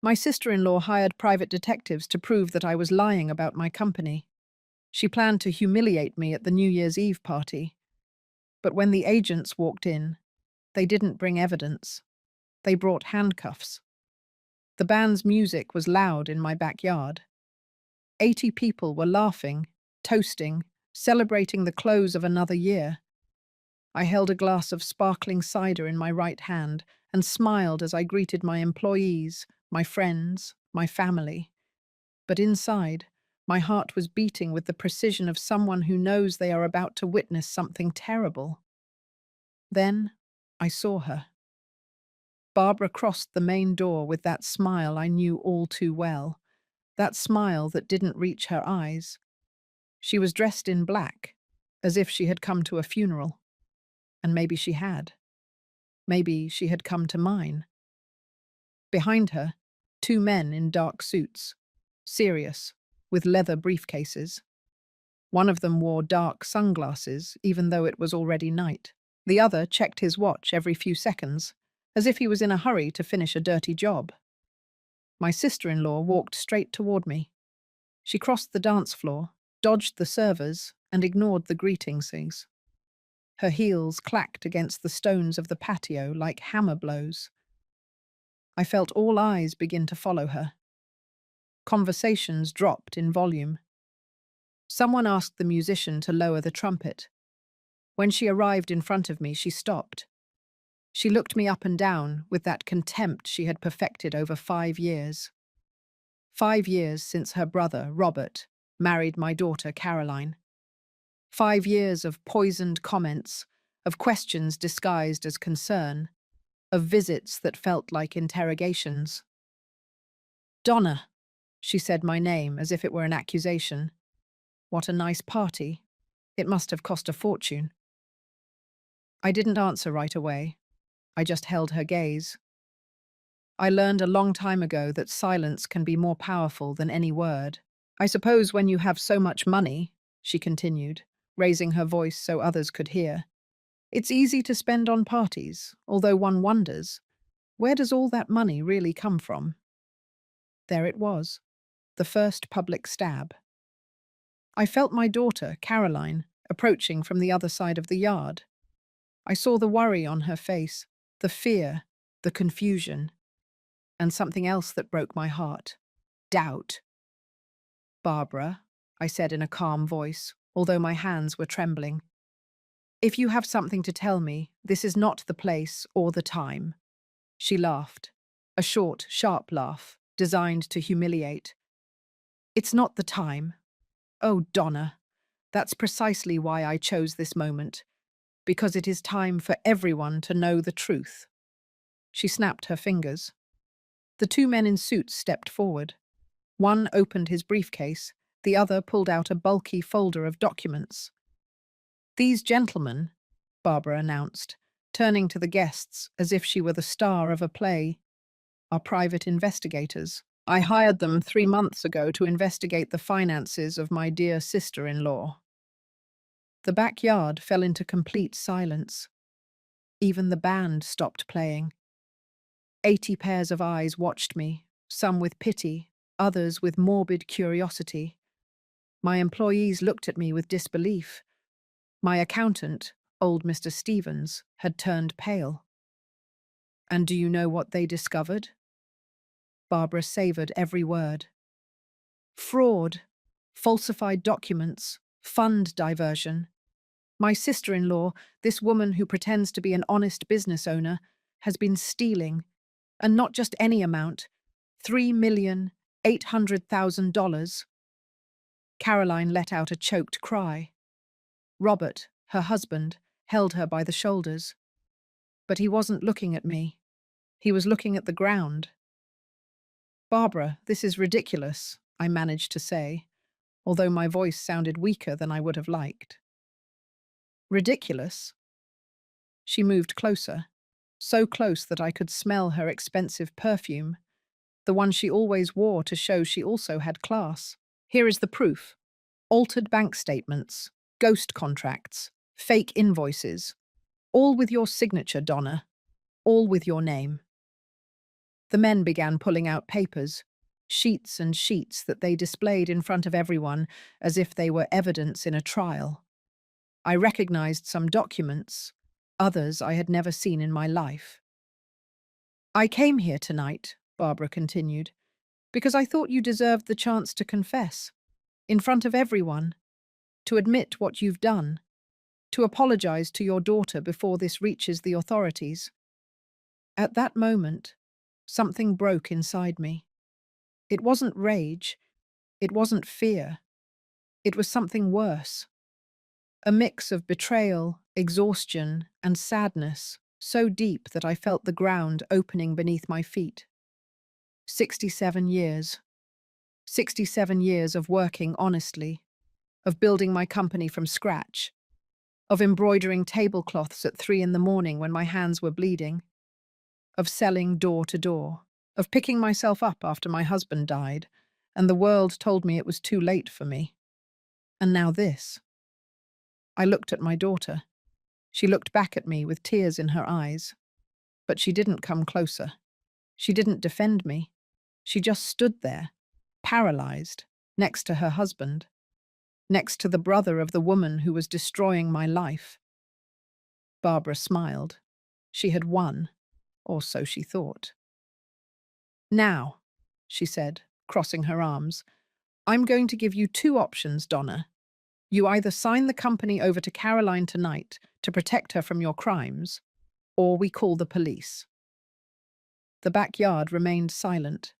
My sister-in-law hired private detectives to prove that I was lying about my company. She planned to humiliate me at the New Year's Eve party. But when the agents walked in, they didn't bring evidence. They brought handcuffs. The band's music was loud in my backyard. 80 people were laughing, toasting, celebrating the close of another year. I held a glass of sparkling cider in my right hand and smiled as I greeted my employees, my friends, my family. But inside, my heart was beating with the precision of someone who knows they are about to witness something terrible. Then I saw her. Barbara crossed the main door with that smile I knew all too well, that smile that didn't reach her eyes. She was dressed in black, as if she had come to a funeral. And maybe she had. Maybe she had come to mine. Behind her, two men in dark suits, serious, with leather briefcases. One of them wore dark sunglasses, even though it was already night. The other checked his watch every few seconds, as if he was in a hurry to finish a dirty job. My sister-in-law walked straight toward me. She crossed the dance floor, dodged the servers, and ignored the greetings. Her heels clacked against the stones of the patio like hammer blows. I felt all eyes begin to follow her. Conversations dropped in volume. Someone asked the musician to lower the trumpet. When she arrived in front of me, she stopped. She looked me up and down with that contempt she had perfected over 5 years. 5 years since her brother, Robert, married my daughter, Caroline. 5 years of poisoned comments, of questions disguised as concern, of visits that felt like interrogations. Donna, she said my name as if it were an accusation. What a nice party. It must have cost a fortune. I didn't answer right away. I just held her gaze. I learned a long time ago that silence can be more powerful than any word. I suppose when you have so much money, she continued, raising her voice so others could hear, it's easy to spend on parties, although one wonders, where does all that money really come from? There it was, the first public stab. I felt my daughter, Caroline, approaching from the other side of the yard. I saw the worry on her face, the fear, the confusion, and something else that broke my heart. Doubt. Barbara, I said in a calm voice, although my hands were trembling. If you have something to tell me, this is not the place or the time. She laughed, a short, sharp laugh, designed to humiliate. It's not the time. Oh, Donna, that's precisely why I chose this moment, because it is time for everyone to know the truth. She snapped her fingers. The two men in suits stepped forward. One opened his briefcase, the other pulled out a bulky folder of documents. These gentlemen, Barbara announced, turning to the guests as if she were the star of a play, are private investigators. I hired them 3 months ago to investigate the finances of my dear sister-in-law. The backyard fell into complete silence. Even the band stopped playing. 80 pairs of eyes watched me, some with pity, others with morbid curiosity. My employees looked at me with disbelief. My accountant, old Mr. Stevens, had turned pale. And do you know what they discovered? Barbara savoured every word. Fraud, falsified documents, fund diversion. My sister-in-law, this woman who pretends to be an honest business owner, has been stealing, and not just any amount, $3,800,000. Caroline let out a choked cry. Robert, her husband, held her by the shoulders. But he wasn't looking at me. He was looking at the ground. Barbara, this is ridiculous, I managed to say, although my voice sounded weaker than I would have liked. Ridiculous? She moved closer, so close that I could smell her expensive perfume, the one she always wore to show she also had class. Here is the proof. Altered bank statements, ghost contracts, fake invoices, all with your signature, Donna, all with your name. The men began pulling out papers, sheets and sheets that they displayed in front of everyone as if they were evidence in a trial. I recognized some documents, others I had never seen in my life. I came here tonight, Barbara continued, because I thought you deserved the chance to confess, in front of everyone, to admit what you've done, to apologize to your daughter before this reaches the authorities. At that moment, something broke inside me. It wasn't rage, it wasn't fear, it was something worse. A mix of betrayal, exhaustion, and sadness, so deep that I felt the ground opening beneath my feet. 67 years. 67 years of working honestly, of building my company from scratch, of embroidering tablecloths at 3 in the morning when my hands were bleeding, of selling door to door, of picking myself up after my husband died, and the world told me it was too late for me. And now this. I looked at my daughter. She looked back at me with tears in her eyes. But she didn't come closer. She didn't defend me. She just stood there, paralyzed, next to her husband, next to the brother of the woman who was destroying my life. Barbara smiled. She had won, or so she thought. Now, she said, crossing her arms, I'm going to give you two options, Donna. You either sign the company over to Caroline tonight to protect her from your crimes, or we call the police. The backyard remained silent.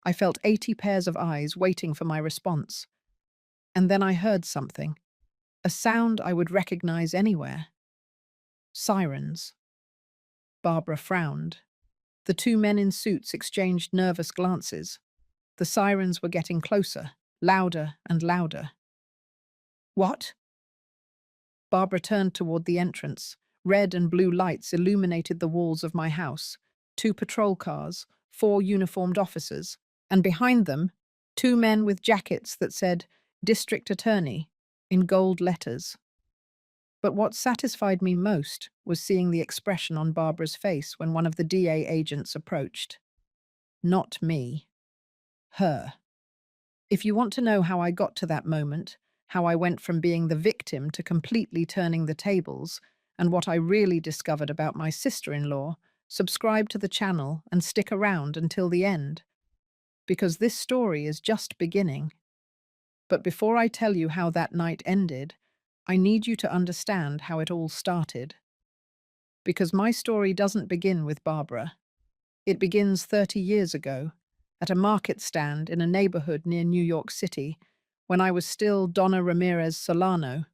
I felt 80 pairs of eyes waiting for my response. And then I heard something, a sound I would recognize anywhere. Sirens. Barbara frowned. The two men in suits exchanged nervous glances. The sirens were getting closer, louder and louder. What? Barbara turned toward the entrance. Red and blue lights illuminated the walls of my house. 2 patrol cars, 4 uniformed officers, and behind them, 2 men with jackets that said, District Attorney, in gold letters. But what satisfied me most was seeing the expression on Barbara's face when one of the DA agents approached. Not me. Her. If you want to know how I got to that moment, how I went from being the victim to completely turning the tables, and what I really discovered about my sister-in-law, subscribe to the channel and stick around until the end, because this story is just beginning. But before I tell you how that night ended, I need you to understand how it all started. Because my story doesn't begin with Barbara. It begins 30 years ago, at a market stand in a neighborhood near New York City, when I was still Donna Ramirez Solano,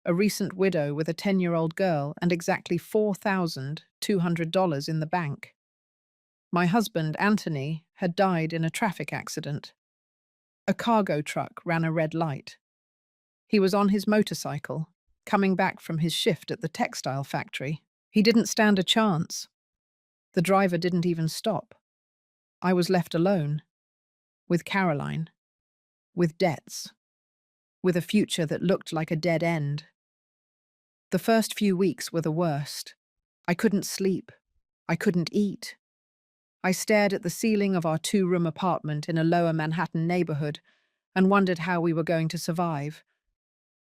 a recent widow with a 10-year-old girl and exactly $4,200 in the bank. My husband, Anthony, had died in a traffic accident. A cargo truck ran a red light. He was on his motorcycle, coming back from his shift at the textile factory. He didn't stand a chance. The driver didn't even stop. I was left alone, with Caroline, with debts, with a future that looked like a dead end. The first few weeks were the worst. I couldn't sleep. I couldn't eat. I stared at the ceiling of our 2-room apartment in a lower Manhattan neighborhood and wondered how we were going to survive.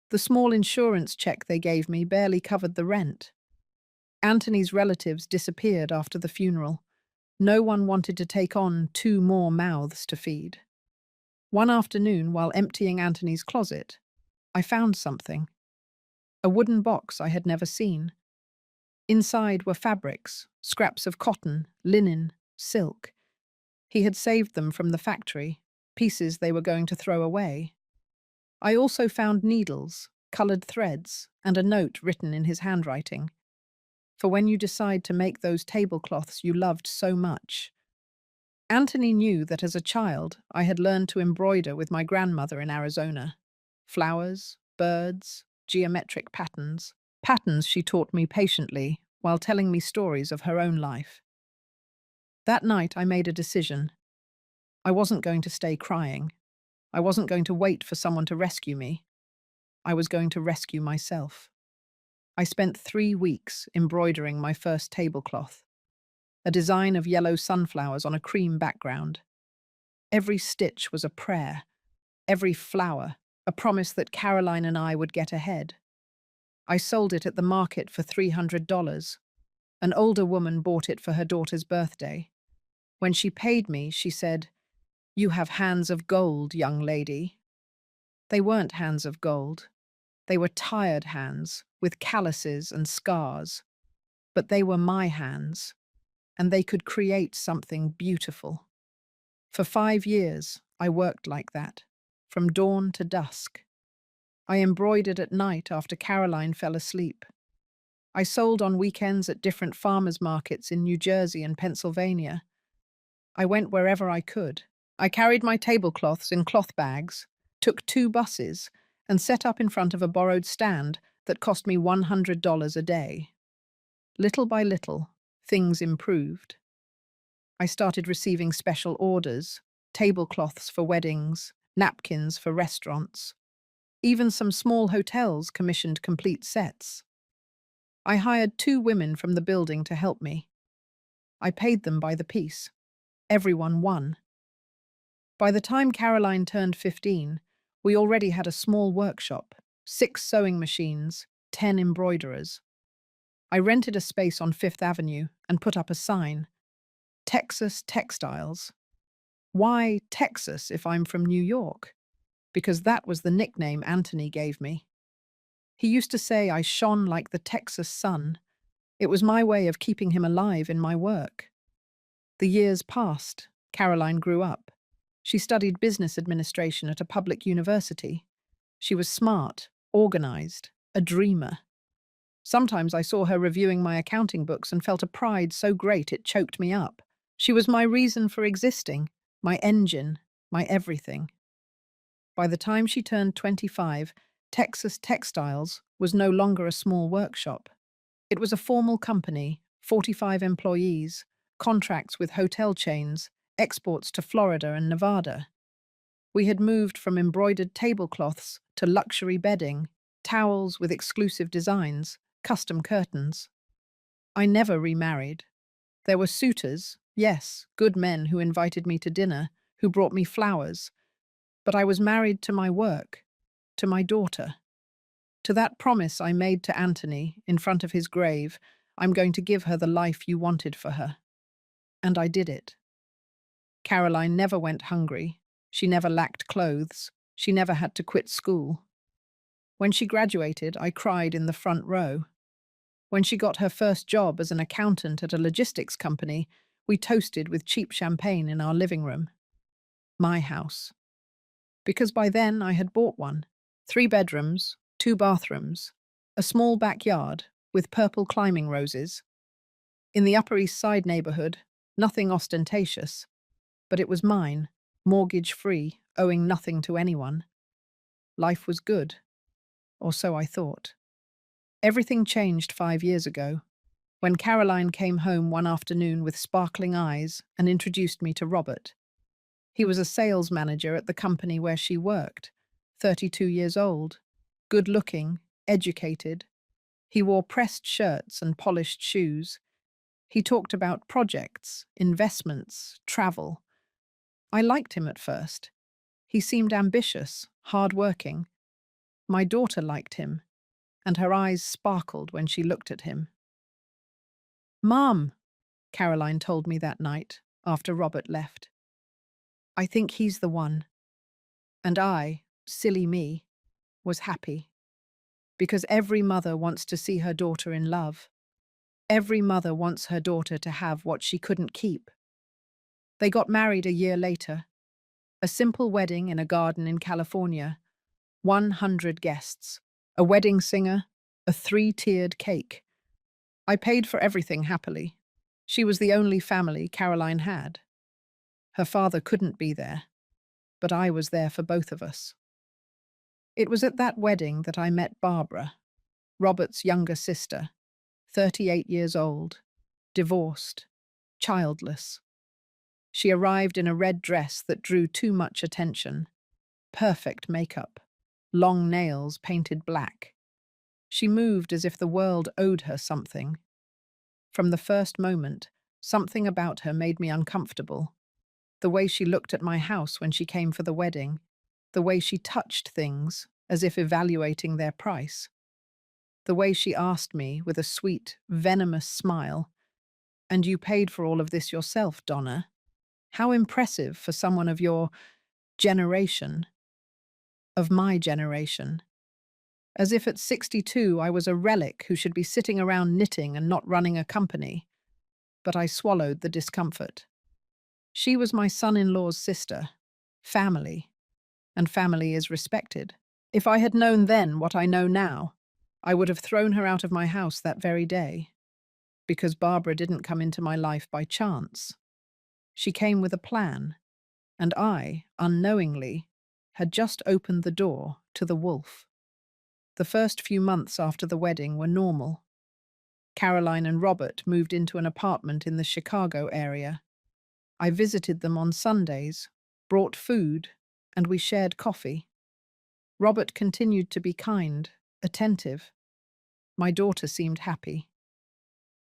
The small insurance check they gave me barely covered the rent. Anthony's relatives disappeared after the funeral. No one wanted to take on 2 more mouths to feed. One afternoon, while emptying Anthony's closet, I found something. A wooden box I had never seen. Inside were fabrics, scraps of cotton, linen, silk. He had saved them from the factory, pieces they were going to throw away. I also found needles, colored threads, and a note written in his handwriting. For when you decide to make those tablecloths you loved so much. Anthony knew that as a child I had learned to embroider with my grandmother in Arizona. Flowers, birds, geometric patterns. Patterns she taught me patiently while telling me stories of her own life. That night I made a decision. I wasn't going to stay crying. I wasn't going to wait for someone to rescue me. I was going to rescue myself. I spent 3 weeks embroidering my first tablecloth. a design of yellow sunflowers on a cream background. Every stitch was a prayer, every flower a promise that Caroline and I would get ahead. I sold it at the market for $300. An older woman bought it for her daughter's birthday. When she paid me, she said, "You have hands of gold, young lady." They weren't hands of gold. They were tired hands, with calluses and scars. But they were my hands, and they could create something beautiful. For 5 years, I worked like that, from dawn to dusk. I embroidered at night after Caroline fell asleep. I sold on weekends at different farmers' markets in New Jersey and Pennsylvania. I went wherever I could. I carried my tablecloths in cloth bags, took 2 buses, and set up in front of a borrowed stand that cost me $100 a day. Little by little, things improved. I started receiving special orders, tablecloths for weddings, napkins for restaurants. Even some small hotels commissioned complete sets. I hired 2 women from the building to help me. I paid them by the piece. Everyone won. By the time Caroline turned 15, we already had a small workshop, 6 sewing machines, 10 embroiderers. I rented a space on Fifth Avenue and put up a sign, Texas Textiles. Why Texas if I'm from New York? Because that was the nickname Anthony gave me. He used to say I shone like the Texas sun. It was my way of keeping him alive in my work. The years passed. Caroline grew up. She studied business administration at a public university. She was smart, organized, a dreamer. Sometimes I saw her reviewing my accounting books and felt a pride so great it choked me up. She was my reason for existing, my engine, my everything. By the time she turned 25, Texas Textiles was no longer a small workshop. It was a formal company, 45 employees, contracts with hotel chains, exports to Florida and Nevada. We had moved from embroidered tablecloths to luxury bedding, towels with exclusive designs, custom curtains. I never remarried. There were suitors, yes, good men who invited me to dinner, who brought me flowers. But I was married to my work, to my daughter. To that promise I made to Anthony in front of his grave, I'm going to give her the life you wanted for her. And I did it. Caroline never went hungry. She never lacked clothes. She never had to quit school. When she graduated, I cried in the front row. When she got her first job as an accountant at a logistics company, we toasted with cheap champagne in our living room. My house. Because by then I had bought one. 3 bedrooms, 2 bathrooms, a small backyard with purple climbing roses. In the Upper East Side neighborhood, nothing ostentatious, but it was mine, mortgage-free, owing nothing to anyone. Life was good, or so I thought. Everything changed 5 years ago, when Caroline came home one afternoon with sparkling eyes and introduced me to Robert. He was a sales manager at the company where she worked, 32 years old, good-looking, educated. He wore pressed shirts and polished shoes. He talked about projects, investments, travel. I liked him at first. He seemed ambitious, hard-working. My daughter liked him, and her eyes sparkled when she looked at him. "Mom," Caroline told me that night, after Robert left. "I think he's the one." And I, silly me, was happy. Because every mother wants to see her daughter in love. Every mother wants her daughter to have what she couldn't keep. They got married a year later. A simple wedding in a garden in California. 100 guests. A wedding singer. A 3-tiered cake. I paid for everything happily. She was the only family Caroline had. Her father couldn't be there, but I was there for both of us. It was at that wedding that I met Barbara, Robert's younger sister, 38 years old, divorced, childless. She arrived in a red dress that drew too much attention, perfect makeup, long nails painted black. She moved as if the world owed her something. From the first moment, Something about her made me uncomfortable. The way she looked at my house when she came for the wedding, the way she touched things as if evaluating their price, the way she asked me with a sweet, venomous smile, "And you paid for all of this yourself, Donna? How impressive for someone of your generation, of my generation." As if at 62 I was a relic who should be sitting around knitting and not running a company. But I swallowed the discomfort. She was my son-in-law's sister. Family. And family is respected. If I had known then what I know now, I would have thrown her out of my house that very day. Because Barbara didn't come into my life by chance. She came with a plan, and I, unknowingly, had just opened the door to the wolf. The first few months after the wedding were normal. Caroline and Robert moved into an apartment in the Chicago area. I visited them on Sundays, brought food, and we shared coffee. Robert continued to be kind, attentive. My daughter seemed happy.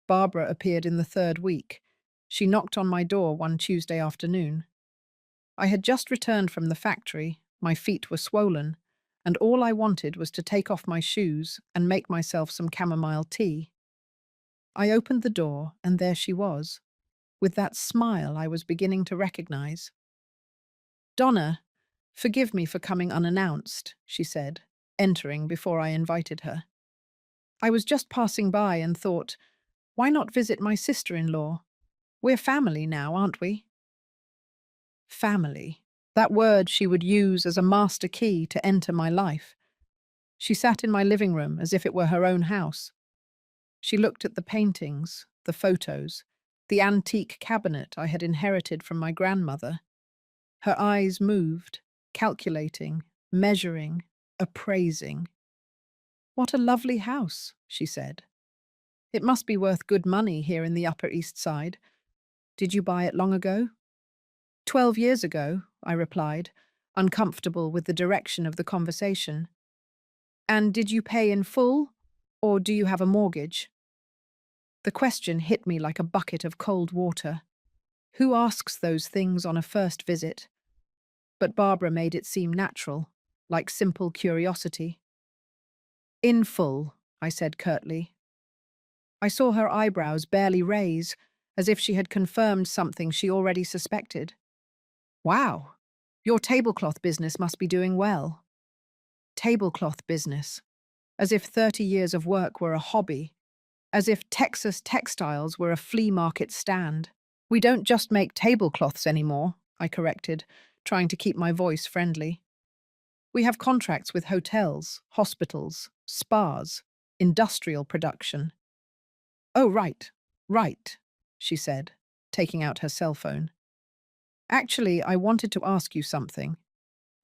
Barbara appeared in the third week. She knocked on my door one Tuesday afternoon. I had just returned from the factory, my feet were swollen, and all I wanted was to take off my shoes and make myself some chamomile tea. I opened the door, and there she was, with that smile I was beginning to recognize. "Donna, forgive me for coming unannounced," she said, entering before I invited her. "I was just passing by and thought, why not visit my sister-in-law? We're family now, aren't we?" Family. That word she would use as a master key to enter my life. She sat in my living room as if it were her own house. She looked at the paintings, the photos, the antique cabinet I had inherited from my grandmother. Her eyes moved, calculating, measuring, appraising. "What a lovely house," she said. "It must be worth good money here in the Upper East Side. Did you buy it long ago?" 12 years ago," I replied, uncomfortable with the direction of the conversation. "And did you pay in full, or do you have a mortgage?" The question hit me like a bucket of cold water. Who asks those things on a first visit? But Barbara made it seem natural, like simple curiosity. "In full," I said curtly. I saw her eyebrows barely raise, as if she had confirmed something she already suspected. "Wow, your tablecloth business must be doing well." Tablecloth business. As if 30 years of work were a hobby. As if Texas textiles were a flea market stand. "We don't just make tablecloths anymore," I corrected, trying to keep my voice friendly. "We have contracts with hotels, hospitals, spas, industrial production." "Oh, right, she said, taking out her cell phone. "Actually, I wanted to ask you something.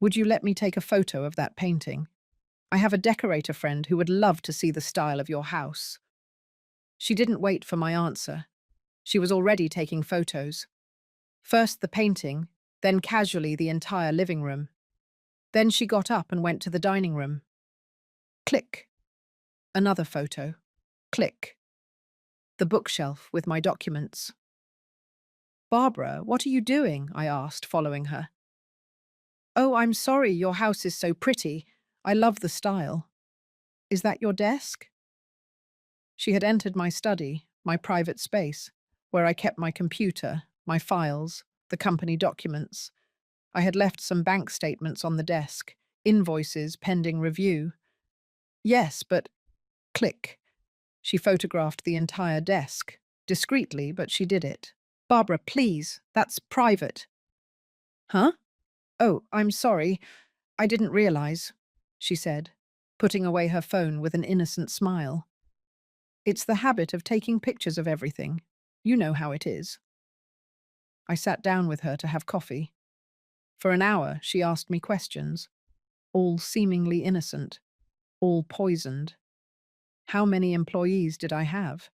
Would you let me take a photo of that painting? I have a decorator friend who would love to see the style of your house." She didn't wait for my answer. She was already taking photos. First the painting, then casually the entire living room. Then she got up and went to the dining room. Click. Another photo. Click. The bookshelf with my documents. "Barbara, what are you doing?" I asked, following her. "Oh, I'm sorry, your house is so pretty. I love the style." "Is that your desk?" She had entered my study, my private space, where I kept my computer, my files, the company documents. I had left some bank statements on the desk, invoices pending review. "Yes, but—" Click. She photographed the entire desk. Discreetly, but she did it. "Barbara, please, that's private." "Huh? Oh, I'm sorry. I didn't realize," she said, putting away her phone with an innocent smile. "It's the habit of taking pictures of everything. You know how it is." I sat down with her to have coffee. For an hour, she asked me questions, all seemingly innocent, all poisoned. How many employees did I have?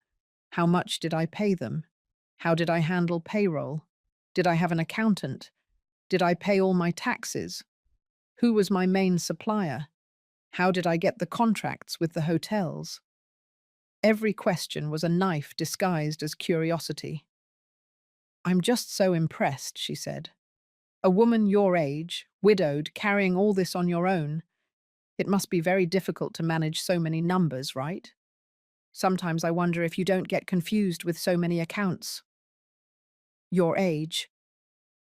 How much did I pay them? How did I handle payroll? Did I have an accountant? Did I pay all my taxes? Who was my main supplier? How did I get the contracts with the hotels? Every question was a knife disguised as curiosity. I'm just so impressed, she said. A woman your age, widowed, carrying all this on your own. It must be very difficult to manage so many numbers, right? Sometimes I wonder if you don't get confused with so many accounts. Your age.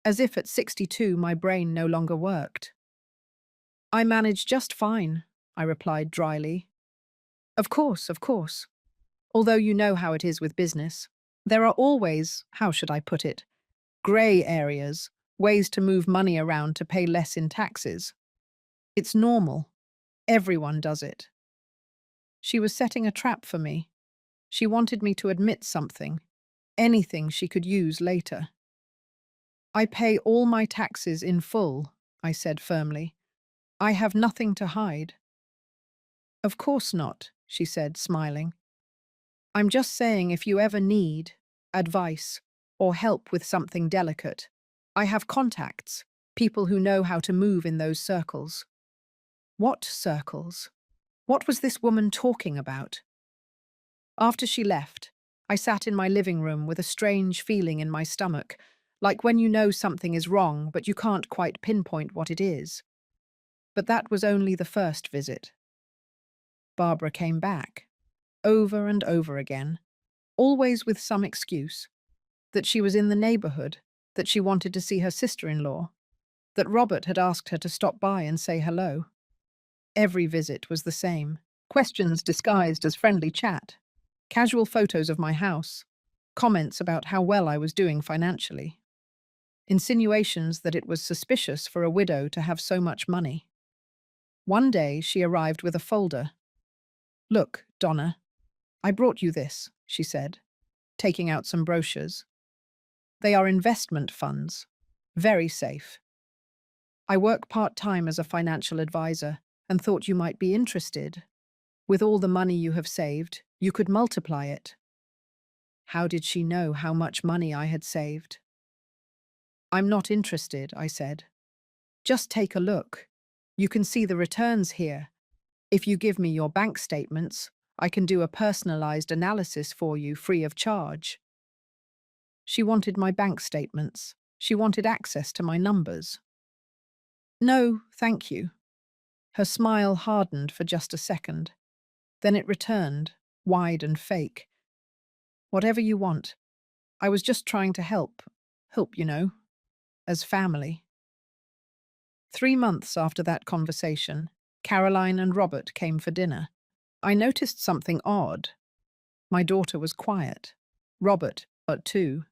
As if at 62 my brain no longer worked. I manage just fine, I replied dryly. Of course, of course. Although you know how it is with business. There are always, how should I put it, grey areas, ways to move money around to pay less in taxes. It's normal. Everyone does it. She was setting a trap for me. She wanted me to admit something, anything she could use later. I pay all my taxes in full, I said firmly. I have nothing to hide. Of course not, she said, smiling. I'm just saying if you ever need advice or help with something delicate, I have contacts, people who know how to move in those circles. What circles? What was this woman talking about? After she left, I sat in my living room with a strange feeling in my stomach, like when you know something is wrong but you can't quite pinpoint what it is. But that was only the first visit. Barbara came back, over and over again, always with some excuse, that she was in the neighborhood, that she wanted to see her sister-in-law, that Robert had asked her to stop by and say hello. Every visit was the same. Questions disguised as friendly chat, casual photos of my house, comments about how well I was doing financially, insinuations that it was suspicious for a widow to have so much money. One day she arrived with a folder. Look, Donna, I brought you this, she said, taking out some brochures. They are investment funds. Very safe. I work part-time as a financial advisor and thought you might be interested. With all the money you have saved, you could multiply it. How did she know how much money I had saved? I'm not interested, I said. Just take a look. You can see the returns here. If you give me your bank statements, I can do a personalized analysis for you free of charge. She wanted my bank statements. She wanted access to my numbers. No, thank you. Her smile hardened for just a second. Then it returned, wide and fake. Whatever you want. I was just trying to help. Help, you know, as family. 3 months after that conversation, Caroline and Robert came for dinner. I noticed something odd. My daughter was quiet. Robert, too.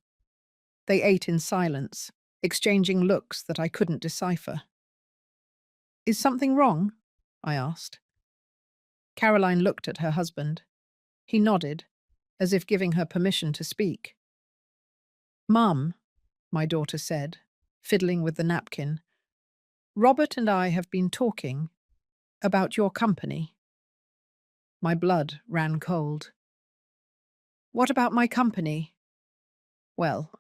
They ate in silence, exchanging looks that I couldn't decipher. Is something wrong? I asked. Caroline looked at her husband. He nodded, as if giving her permission to speak. Mum, my daughter said, fiddling with the napkin, Robert and I have been talking about your company. My blood ran cold. What about my company? Well,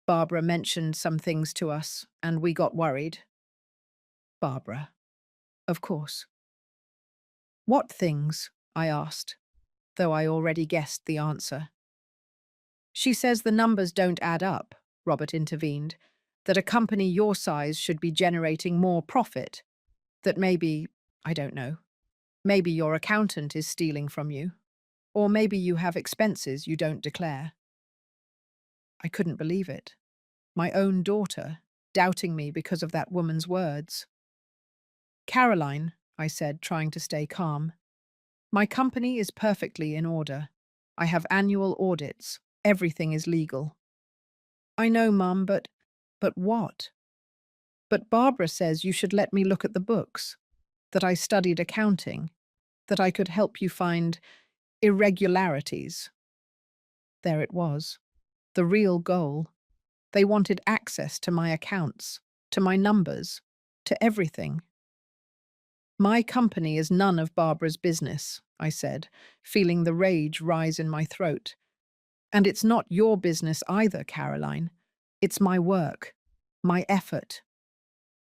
Barbara mentioned some things to us, and we got worried. Barbara, of course. What things? I asked, though I already guessed the answer. She says the numbers don't add up, Robert intervened, that a company your size should be generating more profit, that maybe, I don't know, maybe your accountant is stealing from you, or maybe you have expenses you don't declare. I couldn't believe it. My own daughter, doubting me because of that woman's words. Caroline, I said, trying to stay calm, my company is perfectly in order. I have annual audits. Everything is legal. I know, Mum, but what? But Barbara says you should let me look at the books, that I studied accounting, that I could help you find irregularities. There it was, the real goal. They wanted access to my accounts, to my numbers, to everything. My company is none of Barbara's business, I said, feeling the rage rise in my throat. And it's not your business either, Caroline. It's my work, my effort.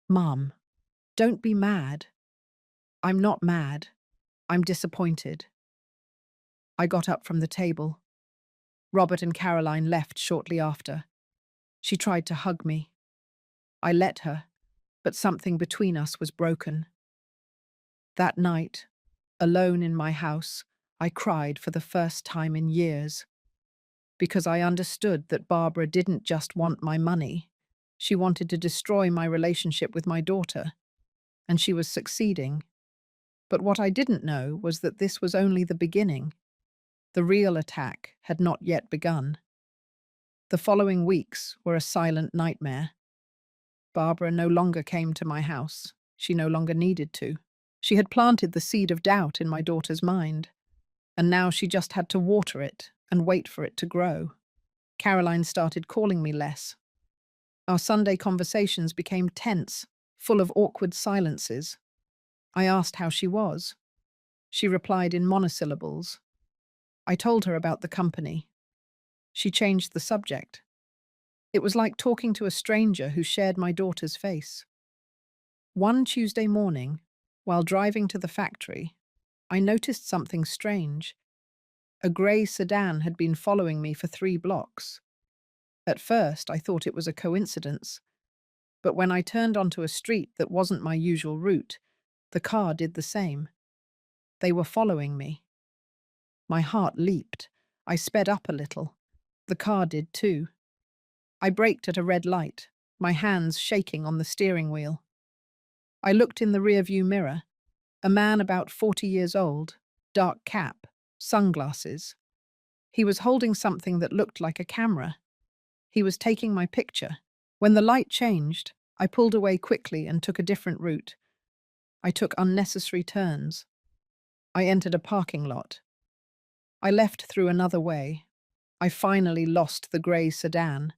Mum, don't be mad. I'm not mad. I'm disappointed. I got up from the table. Robert and Caroline left shortly after. She tried to hug me. I let her, but something between us was broken. That night, alone in my house, I cried for the first time in years, because I understood that Barbara didn't just want my money. She wanted to destroy my relationship with my daughter, and she was succeeding. But what I didn't know was that this was only the beginning. The real attack had not yet begun. The following weeks were a silent nightmare. Barbara no longer came to my house. She no longer needed to. She had planted the seed of doubt in my daughter's mind, and now she just had to water it and wait for it to grow. Caroline started calling me less. Our Sunday conversations became tense, full of awkward silences. I asked how she was. She replied in monosyllables. I told her about the company. She changed the subject. It was like talking to a stranger who shared my daughter's face. One Tuesday morning, while driving to the factory, I noticed something strange. A grey sedan had been following me for 3 blocks. At first, I thought it was a coincidence, but when I turned onto a street that wasn't my usual route, the car did the same. They were following me. My heart leaped. I sped up a little. The car did too. I braked at a red light, my hands shaking on the steering wheel. I looked in the rearview mirror. A man about 40 years old, dark cap, sunglasses. He was holding something that looked like a camera. He was taking my picture. When the light changed, I pulled away quickly and took a different route. I took unnecessary turns. I entered a parking lot. I left through another way. I finally lost the grey sedan,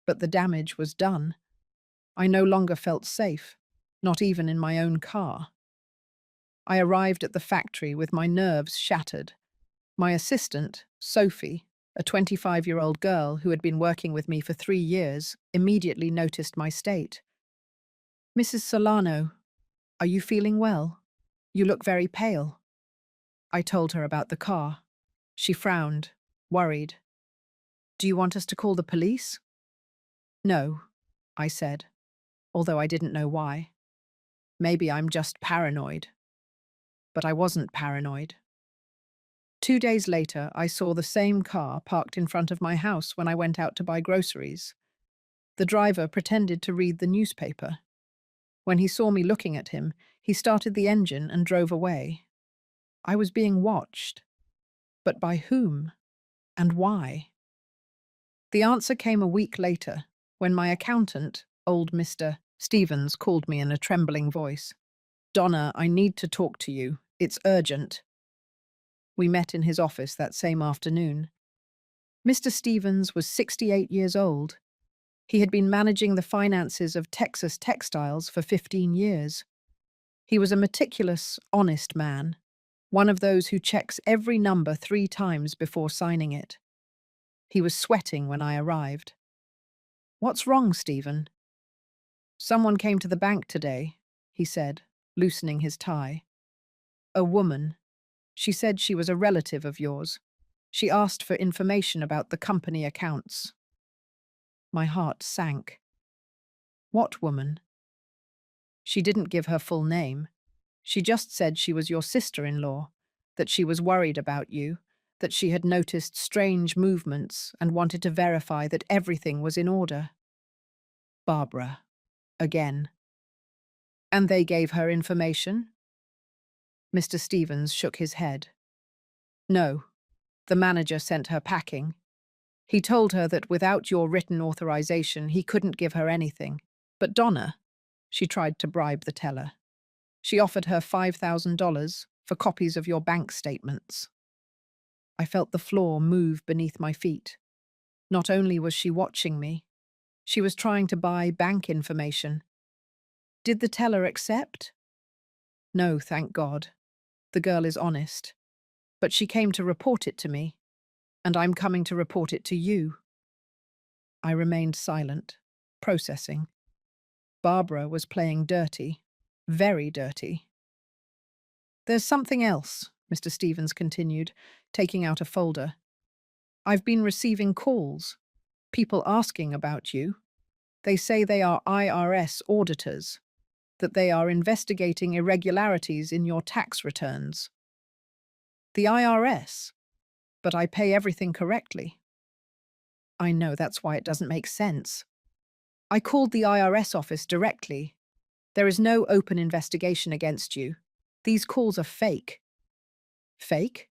but the damage was done. I no longer felt safe, not even in my own car. I arrived at the factory with my nerves shattered. My assistant, Sophie, a 25-year-old girl who had been working with me for 3 years, immediately noticed my state. Mrs. Solano, are you feeling well? You look very pale. I told her about the car. She frowned, worried. Do you want us to call the police? No, I said, although I didn't know why. Maybe I'm just paranoid. But I wasn't paranoid. 2 days later, I saw the same car parked in front of my house when I went out to buy groceries. The driver pretended to read the newspaper. When he saw me looking at him, he started the engine and drove away. I was being watched. But by whom? And why? The answer came a week later, when my accountant, old Mr. Stevens, called me in a trembling voice. Donna, I need to talk to you. It's urgent. We met in his office that same afternoon. Mr. Stevens was 68 years old. He had been managing the finances of Texas Textiles for 15 years. He was a meticulous, honest man, one of those who checks every number 3 times before signing it. He was sweating when I arrived. What's wrong, Stephen? Someone came to the bank today, he said, loosening his tie. A woman. She said she was a relative of yours. She asked for information about the company accounts. My heart sank. What woman? She didn't give her full name. She just said she was your sister-in-law, that she was worried about you, that she had noticed strange movements and wanted to verify that everything was in order. Barbara. Again. And they gave her information? Mr. Stevens shook his head. No. The manager sent her packing. He told her that without your written authorization, he couldn't give her anything. But Donna, she tried to bribe the teller. She offered her $5,000 for copies of your bank statements. I felt the floor move beneath my feet. Not only was she watching me, she was trying to buy bank information. Did the teller accept? No, thank God. The girl is honest. But she came to report it to me, and I'm coming to report it to you. I remained silent, processing. Barbara was playing dirty, very dirty. There's something else, Mr. Stevens continued, taking out a folder. I've been receiving calls. People asking about you. They say they are IRS auditors, that they are investigating irregularities in your tax returns. The IRS? But I pay everything correctly. I know, that's why it doesn't make sense. I called the IRS office directly. There is no open investigation against you. These calls are fake. Fake?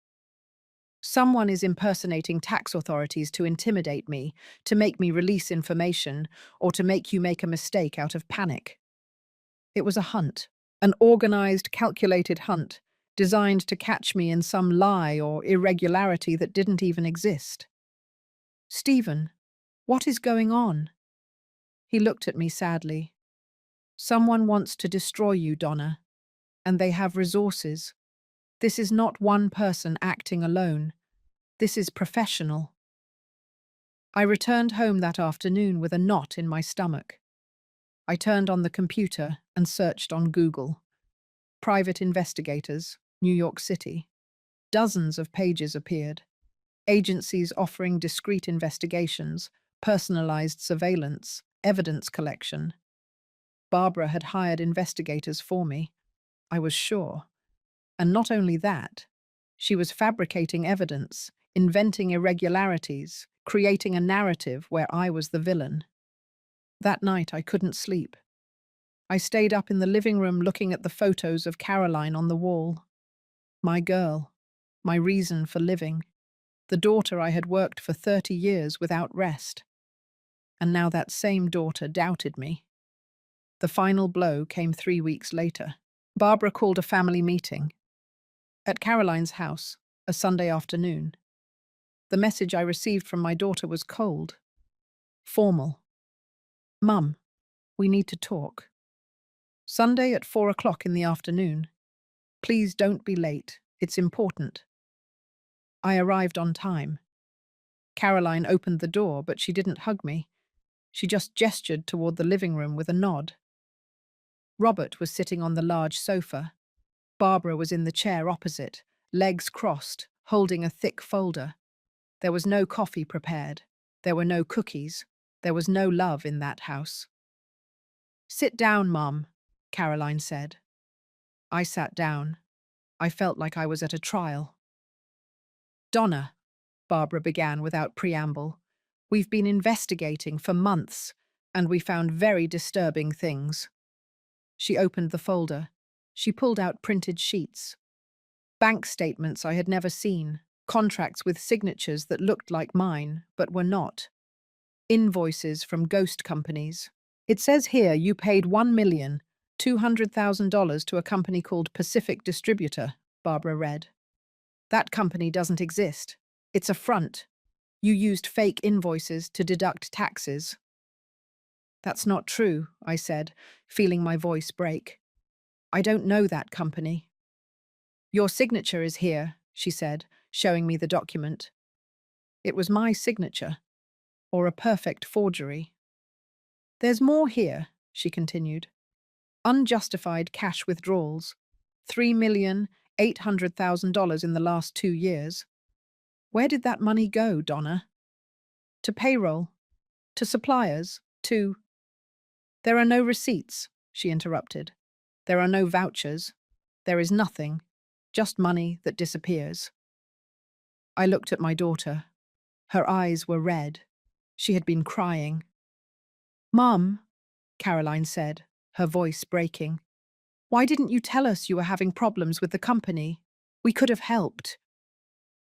Someone is impersonating tax authorities to intimidate me, to make me release information, or to make you make a mistake out of panic. It was a hunt, an organized, calculated hunt, designed to catch me in some lie or irregularity that didn't even exist. Stephen, what is going on? He looked at me sadly. Someone wants to destroy you, Donna, and they have resources. This is not one person acting alone. This is professional. I returned home that afternoon with a knot in my stomach. I turned on the computer and searched on Google. Private investigators, New York City. Dozens of pages appeared. Agencies offering discreet investigations, personalized surveillance, evidence collection. Barbara had hired investigators for me. I was sure. And not only that, she was fabricating evidence, inventing irregularities, creating a narrative where I was the villain. That night I couldn't sleep. I stayed up in the living room looking at the photos of Caroline on the wall. My girl, my reason for living, the daughter I had worked for 30 years without rest. And now that same daughter doubted me. The final blow came 3 weeks later. Barbara called a family meeting. At Caroline's house, a Sunday afternoon. The message I received from my daughter was cold, formal. Mum, we need to talk. Sunday at 4 o'clock in the afternoon. Please don't be late. It's important. I arrived on time. Caroline opened the door, but she didn't hug me. She just gestured toward the living room with a nod. Robert was sitting on the large sofa. Barbara was in the chair opposite, legs crossed, holding a thick folder. There was no coffee prepared. There were no cookies. There was no love in that house. Sit down, Mum, Caroline said. I sat down. I felt like I was at a trial. Donna, Barbara began without preamble, we've been investigating for months, and we found very disturbing things. She opened the folder. She pulled out printed sheets. Bank statements I had never seen, contracts with signatures that looked like mine, but were not. Invoices from ghost companies. It says here you paid $1,200,000 to a company called Pacific Distributor, Barbara read. That company doesn't exist. It's a front. You used fake invoices to deduct taxes. That's not true, I said, feeling my voice break. I don't know that company. Your signature is here, she said, showing me the document. It was my signature, or a perfect forgery. There's more here, she continued. Unjustified cash withdrawals, $3,800,000 in the last 2 years. Where did that money go, Donna? To payroll? To suppliers? To… There are no receipts, she interrupted. There are no vouchers. There is nothing, just money that disappears. I looked at my daughter. Her eyes were red. She had been crying. Mum, Caroline said, her voice breaking. Why didn't you tell us you were having problems with the company? We could have helped.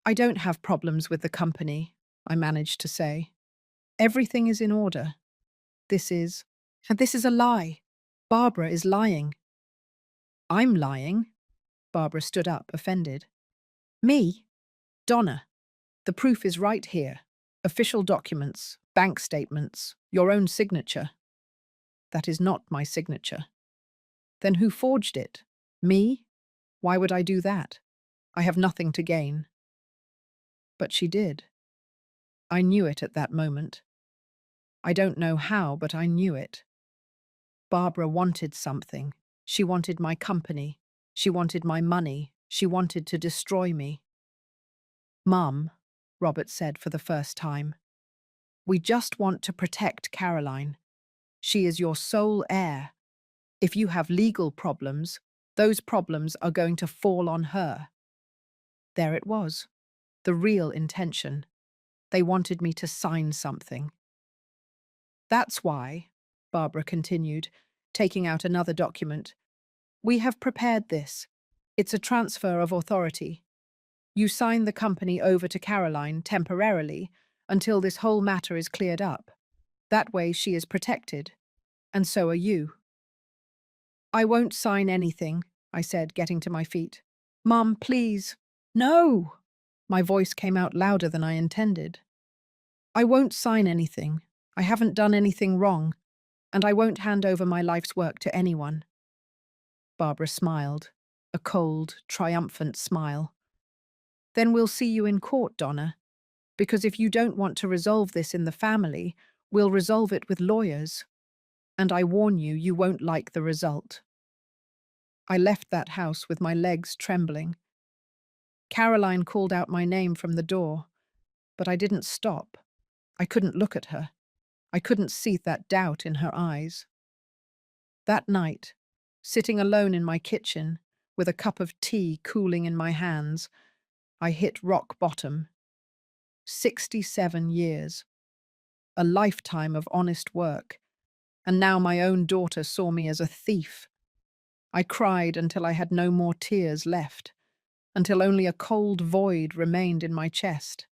I don't have problems with the company, I managed to say. Everything is in order. This is a lie. Barbara is lying. I'm lying? Barbara stood up, offended. Me? Donna, the proof is right here. Official documents, bank statements, your own signature. That is not my signature. Then who forged it? Me? Why would I do that? I have nothing to gain. But she did. I knew it at that moment. I don't know how, but I knew it. Barbara wanted something. She wanted my company. She wanted my money. She wanted to destroy me. Mum, Robert said for the first time. We just want to protect Caroline. She is your sole heir. If you have legal problems, those problems are going to fall on her. There it was, the real intention. They wanted me to sign something. That's why, Barbara continued, taking out another document, we have prepared this. It's a transfer of authority. You sign the company over to Caroline temporarily until this whole matter is cleared up. That way she is protected, and so are you. I won't sign anything, I said, getting to my feet. Mum, please. No! My voice came out louder than I intended. I won't sign anything. I haven't done anything wrong, and I won't hand over my life's work to anyone. Barbara smiled, a cold, triumphant smile. Then we'll see you in court, Donna, because if you don't want to resolve this in the family, we'll resolve it with lawyers. And I warn you, you won't like the result. I left that house with my legs trembling. Caroline called out my name from the door, but I didn't stop. I couldn't look at her. I couldn't see that doubt in her eyes. That night, sitting alone in my kitchen, with a cup of tea cooling in my hands, I hit rock bottom. 67 years. A lifetime of honest work. And now my own daughter saw me as a thief. I cried until I had no more tears left, until only a cold void remained in my chest.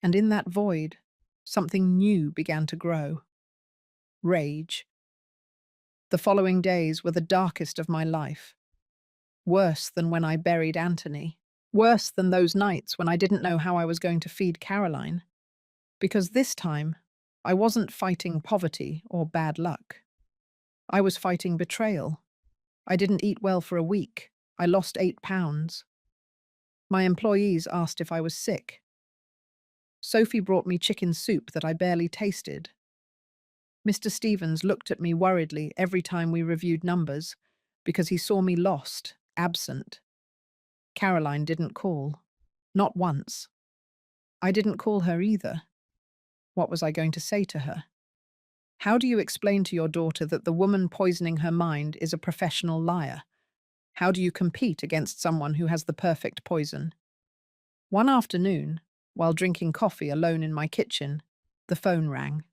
And in that void, something new began to grow. Rage. The following days were the darkest of my life. Worse than when I buried Anthony. Worse than those nights when I didn't know how I was going to feed Caroline. Because this time, I wasn't fighting poverty or bad luck. I was fighting betrayal. I didn't eat well for a week. I lost 8 pounds. My employees asked if I was sick. Sophie brought me chicken soup that I barely tasted. Mr. Stevens looked at me worriedly every time we reviewed numbers, because he saw me lost, absent. Caroline didn't call. Not once. I didn't call her either. What was I going to say to her? How do you explain to your daughter that the woman poisoning her mind is a professional liar? How do you compete against someone who has the perfect poison? One afternoon, while drinking coffee alone in my kitchen, the phone rang.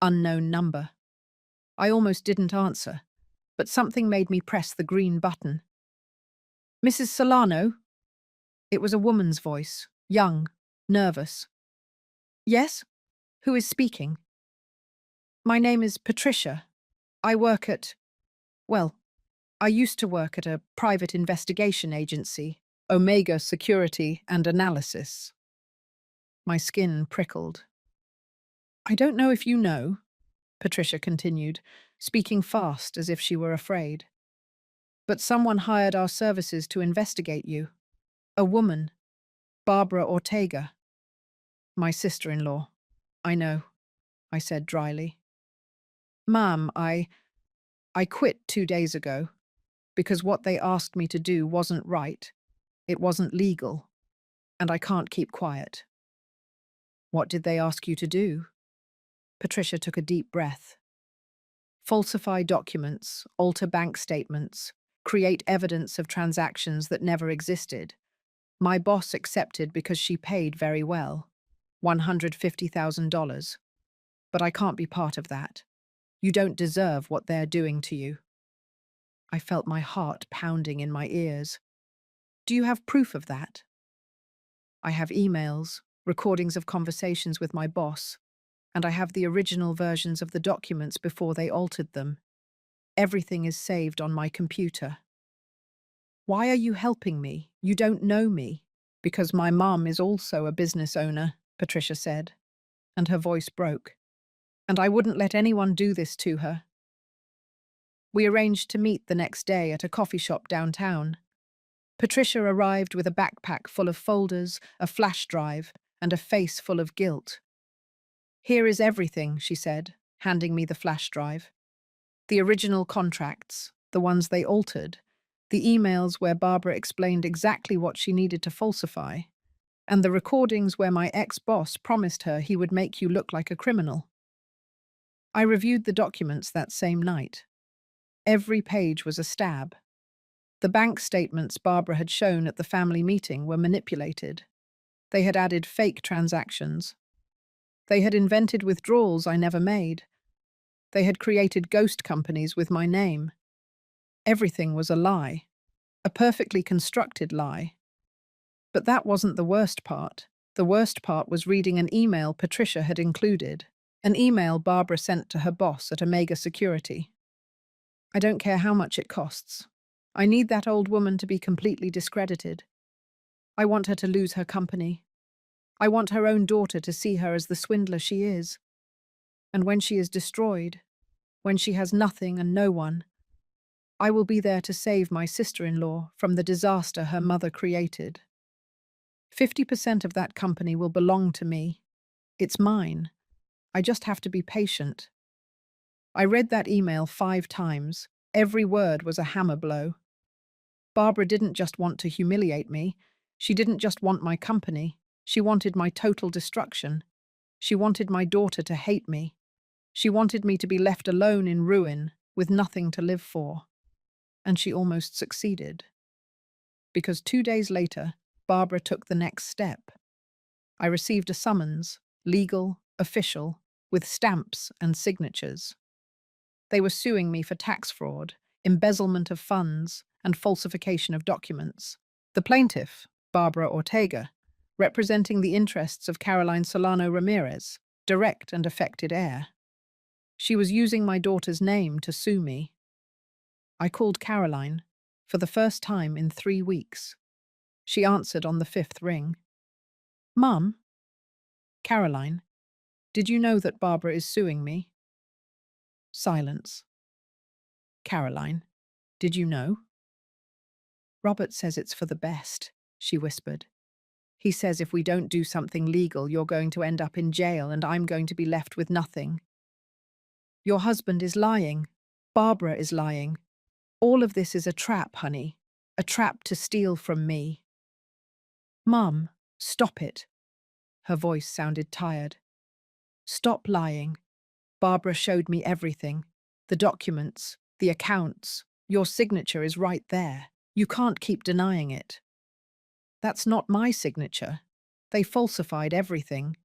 Unknown number. I almost didn't answer, but something made me press the green button. Mrs. Solano? It was a woman's voice, young, nervous. Yes? Who is speaking? My name is Patricia. I work at, well, I used to work at a private investigation agency, Omega Security and Analysis. My skin prickled. I don't know if you know, Patricia continued, speaking fast as if she were afraid. But someone hired our services to investigate you. A woman, Barbara Ortega. My sister-in-law. I know, I said dryly. Ma'am, I quit 2 days ago because what they asked me to do wasn't right. It wasn't legal, and I can't keep quiet. What did they ask you to do? Patricia took a deep breath. Falsify documents, alter bank statements, create evidence of transactions that never existed. My boss accepted because she paid very well, $150,000. But I can't be part of that. You don't deserve what they're doing to you. I felt my heart pounding in my ears. Do you have proof of that? I have emails, recordings of conversations with my boss, and I have the original versions of the documents before they altered them. Everything is saved on my computer. Why are you helping me? You don't know me. Because my mum is also a business owner, Patricia said, and her voice broke. And I wouldn't let anyone do this to her. We arranged to meet the next day at a coffee shop downtown. Patricia arrived with a backpack full of folders, a flash drive, and a face full of guilt. Here is everything, she said, handing me the flash drive. The original contracts, the ones they altered, the emails where Barbara explained exactly what she needed to falsify. and the recordings where my ex-boss promised her he would make you look like a criminal. I reviewed the documents that same night. Every page was a stab. The bank statements Barbara had shown at the family meeting were manipulated. They had added fake transactions. They had invented withdrawals I never made. They had created ghost companies with my name. Everything was a lie, a perfectly constructed lie. But that wasn't the worst part. The worst part was reading an email Patricia had included, an email Barbara sent to her boss at Omega Security. I don't care how much it costs. I need that old woman to be completely discredited. I want her to lose her company. I want her own daughter to see her as the swindler she is. And when she is destroyed, when she has nothing and no one, I will be there to save my sister-in-law from the disaster her mother created. 50% of that company will belong to me. It's mine. I just have to be patient. I read that email 5 times. Every word was a hammer blow. Barbara didn't just want to humiliate me. She didn't just want my company. She wanted my total destruction. She wanted my daughter to hate me. She wanted me to be left alone in ruin, with nothing to live for. And she almost succeeded. Because 2 days later, Barbara took the next step. I received a summons, legal, official, with stamps and signatures. They were suing me for tax fraud, embezzlement of funds, and falsification of documents. The plaintiff, Barbara Ortega, representing the interests of Caroline Solano Ramirez, direct and affected heir. She was using my daughter's name to sue me. I called Caroline for the first time in 3 weeks. She answered on the 5th ring. Mum? Caroline, did you know that Barbara is suing me? Silence. Caroline, did you know? Robert says it's for the best, she whispered. He says if we don't do something legal, you're going to end up in jail and I'm going to be left with nothing. Your husband is lying. Barbara is lying. All of this is a trap, honey. A trap to steal from me. Mum, stop it. Her voice sounded tired. Stop lying. Barbara showed me everything. The documents, the accounts. Your signature is right there. You can't keep denying it. That's not my signature. They falsified everything.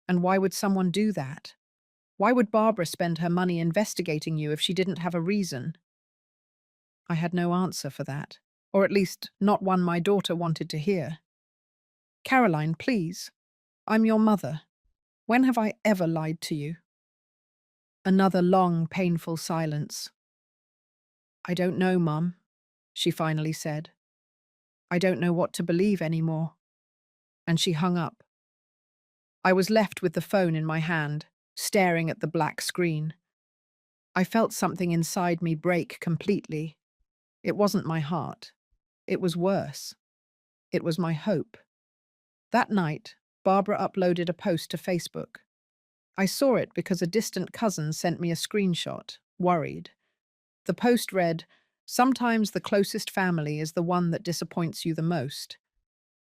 And why would someone do that? Why would Barbara spend her money investigating you if she didn't have a reason? I had no answer for that, or at least not one my daughter wanted to hear. Caroline, please. I'm your mother. When have I ever lied to you? Another long, painful silence. I don't know, Mum, she finally said. I don't know what to believe anymore. And she hung up. I was left with the phone in my hand, staring at the black screen. I felt something inside me break completely. It wasn't my heart. It was worse. It was my hope. That night, Barbara uploaded a post to Facebook. I saw it because a distant cousin sent me a screenshot, worried. The post read, "Sometimes the closest family is the one that disappoints you the most.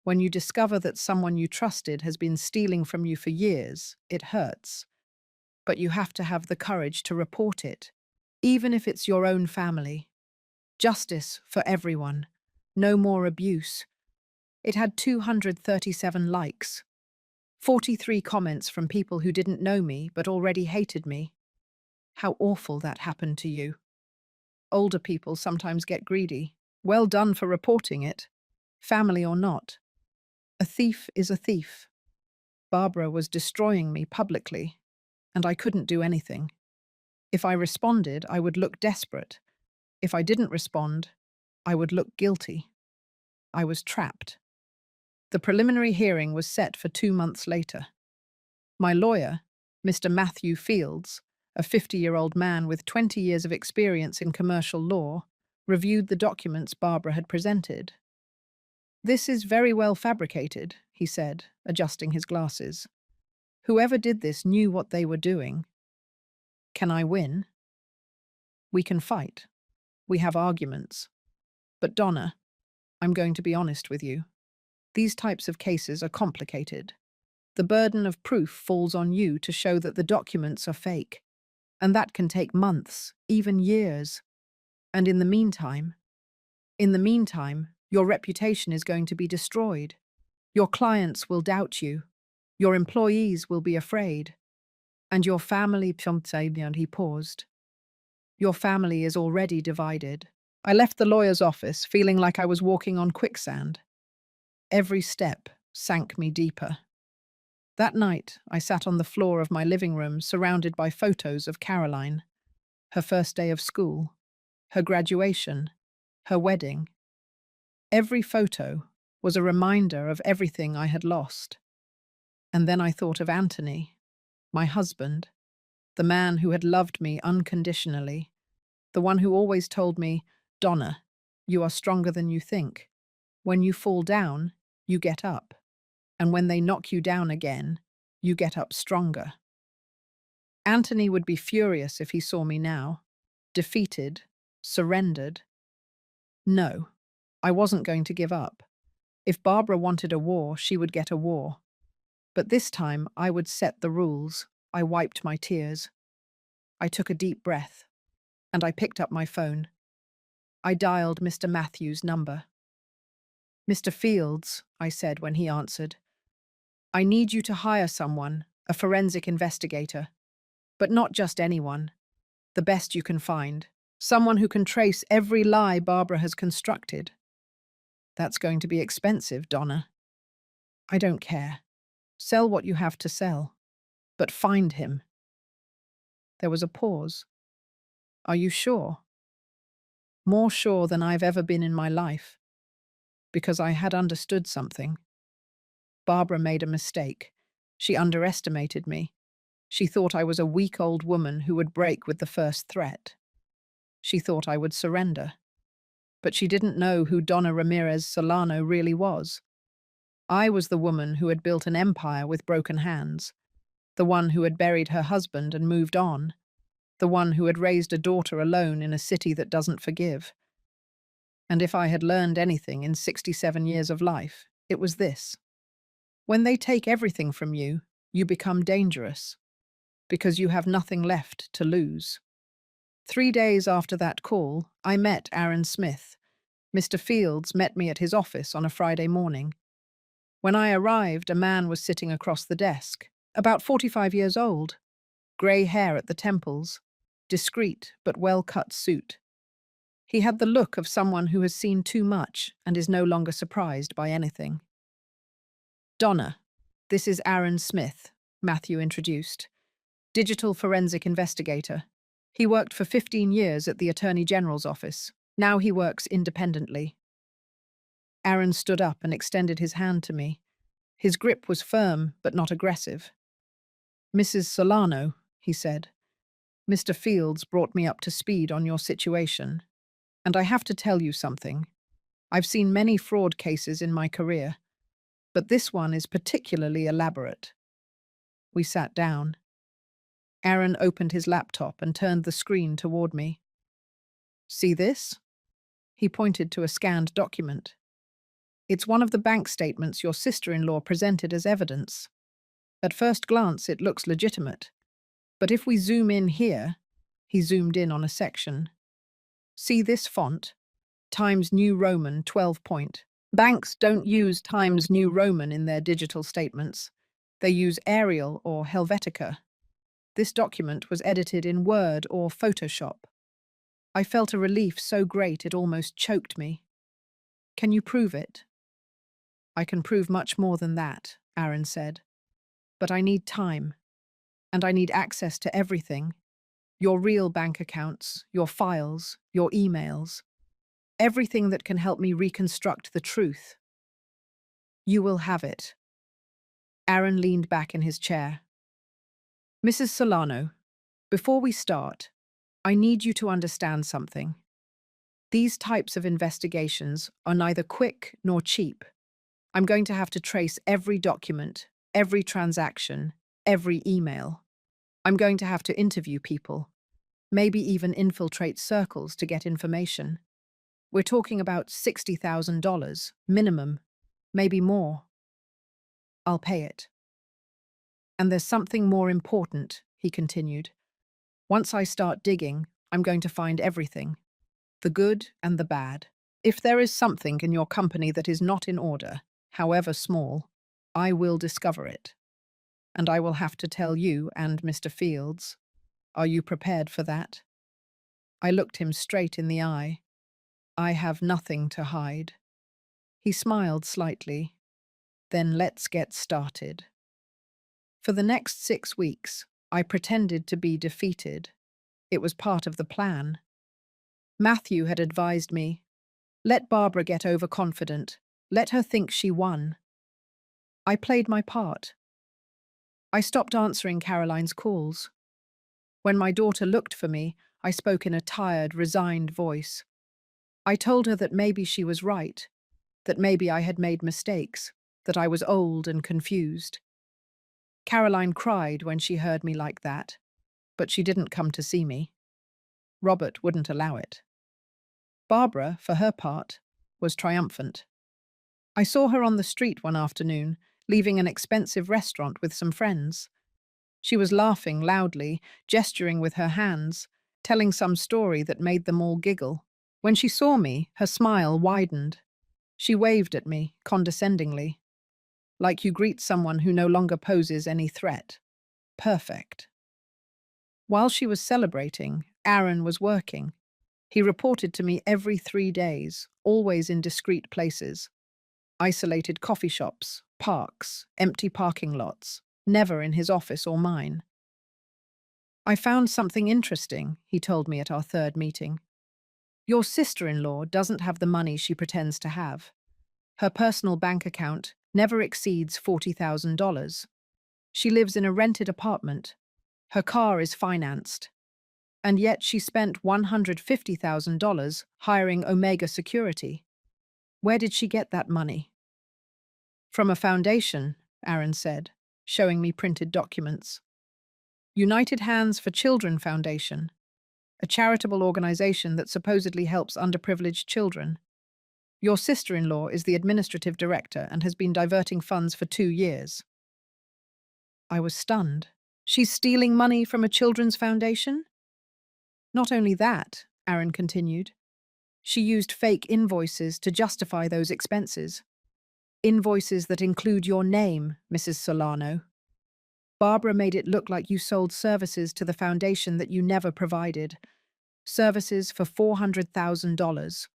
When you discover that someone you trusted has been stealing from you for years, it hurts. But you have to have the courage to report it, even if it's your own family. Justice for everyone. No more abuse." It had 237 likes. 43 comments from people who didn't know me but already hated me. How awful that happened to you. Older people sometimes get greedy. Well done for reporting it. Family or not. A thief is a thief. Barbara was destroying me publicly, and I couldn't do anything. If I responded, I would look desperate. If I didn't respond, I would look guilty. I was trapped. The preliminary hearing was set for 2 months later. My lawyer, Mr. Matthew Fields, a 50-year-old man with 20 years of experience in commercial law, reviewed the documents Barbara had presented. "This is very well fabricated," he said, adjusting his glasses. "Whoever did this knew what they were doing. Can I win? We can fight. We have arguments. But Donna, I'm going to be honest with you. These types of cases are complicated. The burden of proof falls on you to show that the documents are fake, and that can take months, even years. And in the meantime, your reputation is going to be destroyed. Your clients will doubt you. Your employees will be afraid. And your family, and he paused. Your family is already divided. I left the lawyer's office feeling like I was walking on quicksand. Every step sank me deeper. That night, I sat on the floor of my living room surrounded by photos of Caroline, her first day of school, her graduation, her wedding. Every photo was a reminder of everything I had lost. And then I thought of Anthony, my husband, the man who had loved me unconditionally, the one who always told me, "Donna, you are stronger than you think. When you fall down, you get up. And when they knock you down again, you get up stronger." Anthony would be furious if he saw me now, defeated, surrendered. No, I wasn't going to give up. If Barbara wanted a war, she would get a war. But this time, I would set the rules. I wiped my tears. I took a deep breath, and I picked up my phone. I dialed Mr. Matthews' number. "Mr. Fields," I said when he answered, "I need you to hire someone, a forensic investigator. But not just anyone. The best you can find. Someone who can trace every lie Barbara has constructed." "That's going to be expensive, Donna." "I don't care. Sell what you have to sell. But find him." There was a pause. "Are you sure?" More sure than I've ever been in my life. Because I had understood something. Barbara made a mistake. She underestimated me. She thought I was a weak old woman who would break with the first threat. She thought I would surrender. But she didn't know who Donna Ramirez Solano really was. I was the woman who had built an empire with broken hands, the one who had buried her husband and moved on, the one who had raised a daughter alone in a city that doesn't forgive. And if I had learned anything in 67 years of life, it was this. When they take everything from you, you become dangerous, because you have nothing left to lose. 3 days after that call, I met Aaron Smith. Mr. Fields met me at his office on a Friday morning. When I arrived, a man was sitting across the desk, about 45 years old, grey hair at the temples, discreet but well-cut suit. He had the look of someone who has seen too much and is no longer surprised by anything. "Donna, this is Aaron Smith," Matthew introduced. "Digital forensic investigator. He worked for 15 years at the Attorney General's office. Now he works independently." Aaron stood up and extended his hand to me. His grip was firm but not aggressive. "Mrs. Solano," he said, "Mr. Fields brought me up to speed on your situation. And I have to tell you something. I've seen many fraud cases in my career, but this one is particularly elaborate." We sat down. Aaron opened his laptop and turned the screen toward me. "See this?" He pointed to a scanned document. "It's one of the bank statements your sister-in-law presented as evidence. At first glance, it looks legitimate. But if we zoom in here," he zoomed in on a section. "See this font? Times New Roman 12 point. Banks don't use Times New Roman in their digital statements. They use Arial or Helvetica. This document was edited in Word or Photoshop. I felt a relief so great it almost choked me. Can you prove it?" "I can prove much more than that," Aaron said. "But I need time. And I need access to everything. Your real bank accounts, your files, your emails. Everything that can help me reconstruct the truth." "You will have it." Aaron leaned back in his chair. "Mrs. Solano, before we start, I need you to understand something. These types of investigations are neither quick nor cheap. I'm going to have to trace every document, every transaction, every email. I'm going to have to interview people, maybe even infiltrate circles to get information. We're talking about $60,000 minimum. maybe more. I'll pay it. And there's something more important, he continued. Once I start digging, I'm going to find everything, the good and the bad. If there is something in your company that is not in order, however small, I will discover it. And I will have to tell you and Mr. Fields. Are you prepared for that? I looked him straight in the eye. I have nothing to hide. He smiled slightly. Then let's get started. For the next 6 weeks, I pretended to be defeated. It was part of the plan. Matthew had advised me, let Barbara get overconfident. Let her think she won. I played my part. I stopped answering Caroline's calls. When my daughter looked for me, I spoke in a tired, resigned voice. I told her that maybe she was right, that maybe I had made mistakes, that I was old and confused. Caroline cried when she heard me like that, but she didn't come to see me. Robert wouldn't allow it. Barbara, for her part, was triumphant. I saw her on the street one afternoon, leaving an expensive restaurant with some friends. She was laughing loudly, gesturing with her hands, telling some story that made them all giggle. When she saw me, her smile widened. She waved at me, condescendingly, like you greet someone who no longer poses any threat. Perfect. While she was celebrating, Aaron was working. He reported to me every 3 days, always in discreet places. Isolated coffee shops, parks, empty parking lots, never in his office or mine. I found something interesting, he told me at our third meeting. Your sister-in-law doesn't have the money she pretends to have. Her personal bank account never exceeds $40,000. She lives in a rented apartment. Her car is financed. And yet she spent $150,000 hiring Omega Security. Where did she get that money? From a foundation, Aaron said, showing me printed documents. United Hands for Children Foundation, a charitable organization that supposedly helps underprivileged children. Your sister-in-law is the administrative director and has been diverting funds for 2 years. I was stunned. She's stealing money from a children's foundation? Not only that, Aaron continued. She used fake invoices to justify those expenses. Invoices that include your name, Mrs. Solano. Barbara made it look like you sold services to the foundation that you never provided. Services for $400,000.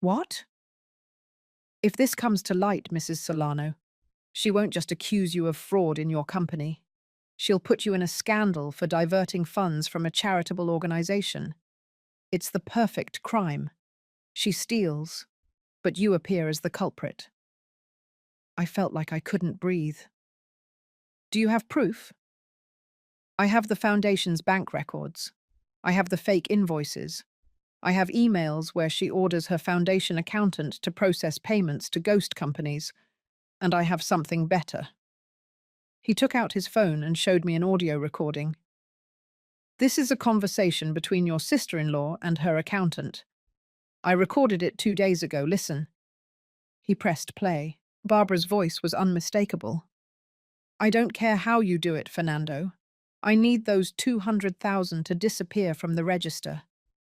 What? If this comes to light, Mrs. Solano, she won't just accuse you of fraud in your company. She'll put you in a scandal for diverting funds from a charitable organization. It's the perfect crime. She steals, but you appear as the culprit. I felt like I couldn't breathe. Do you have proof? I have the foundation's bank records. I have the fake invoices. I have emails where she orders her foundation accountant to process payments to ghost companies. And I have something better. He took out his phone and showed me an audio recording. This is a conversation between your sister-in-law and her accountant. I recorded it 2 days ago. Listen. He pressed play. Barbara's voice was unmistakable. I don't care how you do it, Fernando. I need those 200,000 to disappear from the register.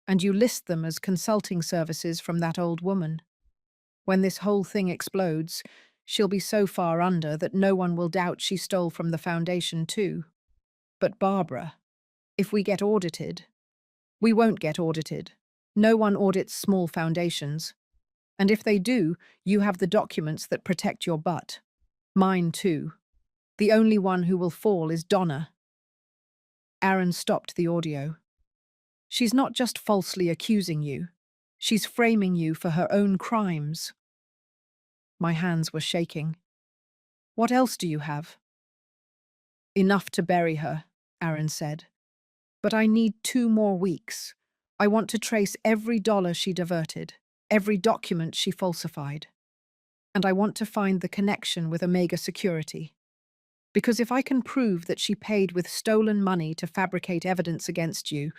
And you list them as consulting services from that old woman. When this whole thing explodes, she'll be so far under that no one will doubt she stole from the foundation too. But Barbara, if we get audited, we won't get audited. No one audits small foundations. And if they do, you have the documents that protect your butt. Mine too. The only one who will fall is Donna. Aaron stopped the audio. She's not just falsely accusing you. She's framing you for her own crimes. My hands were shaking. What else do you have? Enough to bury her, Aaron said. But I need 2 more weeks. I want to trace every dollar she diverted, every document she falsified. And I want to find the connection with Omega Security. Because if I can prove that she paid with stolen money to fabricate evidence against you,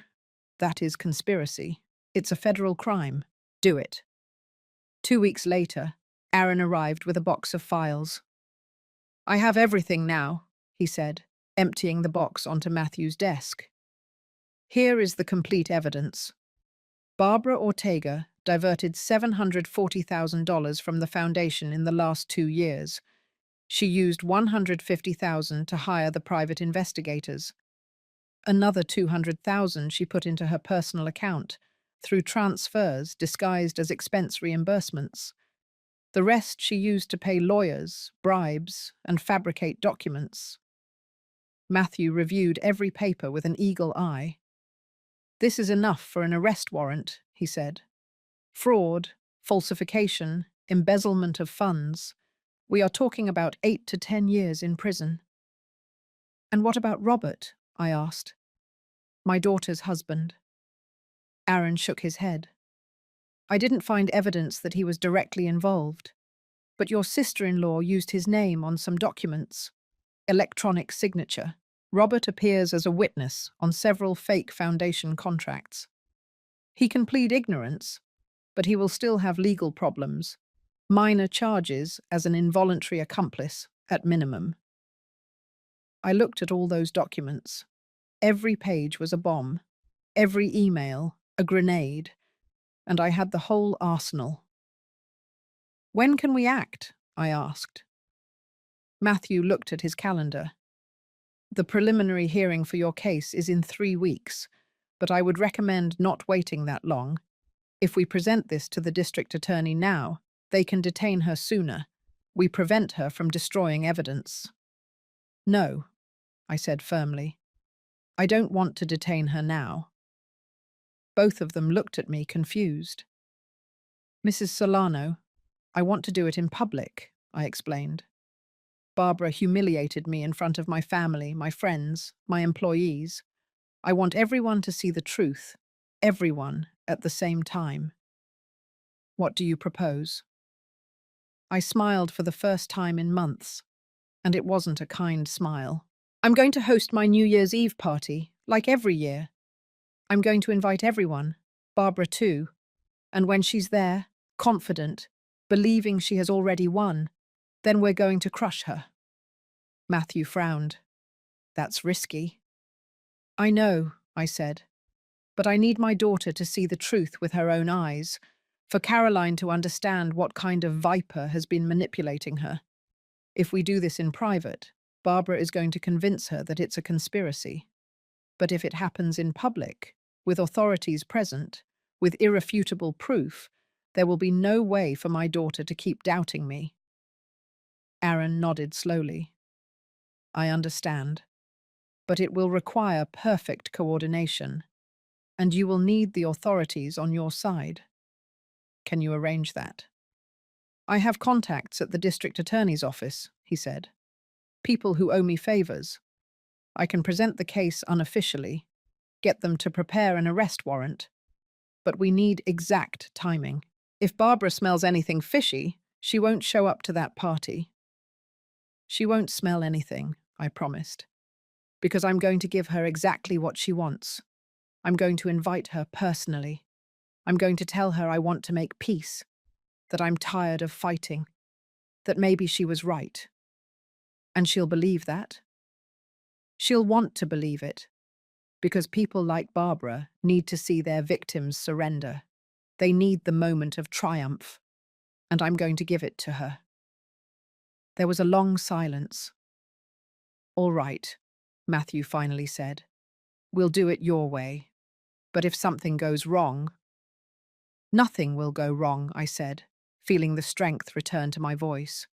that is conspiracy. It's a federal crime. Do it. 2 weeks later, Aaron arrived with a box of files. "I have everything now," he said, emptying the box onto Matthew's desk. "Here is the complete evidence. Barbara Ortega diverted $740,000 from the foundation in the last 2 years. She used $150,000 to hire the private investigators. Another $200,000 she put into her personal account through transfers disguised as expense reimbursements. The rest she used to pay lawyers, bribes, and fabricate documents." Matthew reviewed every paper with an eagle eye. "This is enough for an arrest warrant," he said. "Fraud, falsification, embezzlement of funds. We are talking about 8 to 10 years in prison." "And what about Robert?" I asked. "My daughter's husband." Aaron shook his head. "I didn't find evidence that he was directly involved, but your sister-in-law used his name on some documents. Electronic signature. Robert appears as a witness on several fake foundation contracts. He can plead ignorance, but he will still have legal problems. Minor charges as an involuntary accomplice, at minimum." I looked at all those documents. Every page was a bomb, every email a grenade, and I had the whole arsenal. "When can we act?" I asked. Matthew looked at his calendar. "The preliminary hearing for your case is in 3 weeks, but I would recommend not waiting that long. If we present this to the district attorney now, they can detain her sooner. We prevent her from destroying evidence." "No," I said firmly. "I don't want to detain her now." Both of them looked at me confused. "Mrs. Solano, I want to do it in public," I explained. "Barbara humiliated me in front of my family, my friends, my employees. I want everyone to see the truth, everyone at the same time." "What do you propose?" I smiled for the first time in months, and it wasn't a kind smile. "I'm going to host my New Year's Eve party, like every year. I'm going to invite everyone, Barbara too, and when she's there, confident, believing she has already won, then we're going to crush her." Matthew frowned. "That's risky." "I know," I said, "but I need my daughter to see the truth with her own eyes, for Caroline to understand what kind of viper has been manipulating her. If we do this in private, Barbara is going to convince her that it's a conspiracy. But if it happens in public, with authorities present, with irrefutable proof, there will be no way for my daughter to keep doubting me." Aaron nodded slowly. "I understand. But it will require perfect coordination, and you will need the authorities on your side. Can you arrange that?" "I have contacts at the district attorney's office," he said. "People who owe me favors. I can present the case unofficially, get them to prepare an arrest warrant. But we need exact timing. If Barbara smells anything fishy, she won't show up to that party." "She won't smell anything," I promised, "because I'm going to give her exactly what she wants. I'm going to invite her personally. I'm going to tell her I want to make peace, that I'm tired of fighting, that maybe she was right." "And she'll believe that?" "She'll want to believe it, because people like Barbara need to see their victims surrender. They need the moment of triumph, and I'm going to give it to her." There was a long silence. "All right," Matthew finally said. "We'll do it your way. But if something goes wrong—" "Nothing will go wrong," I said, feeling the strength return to my voice.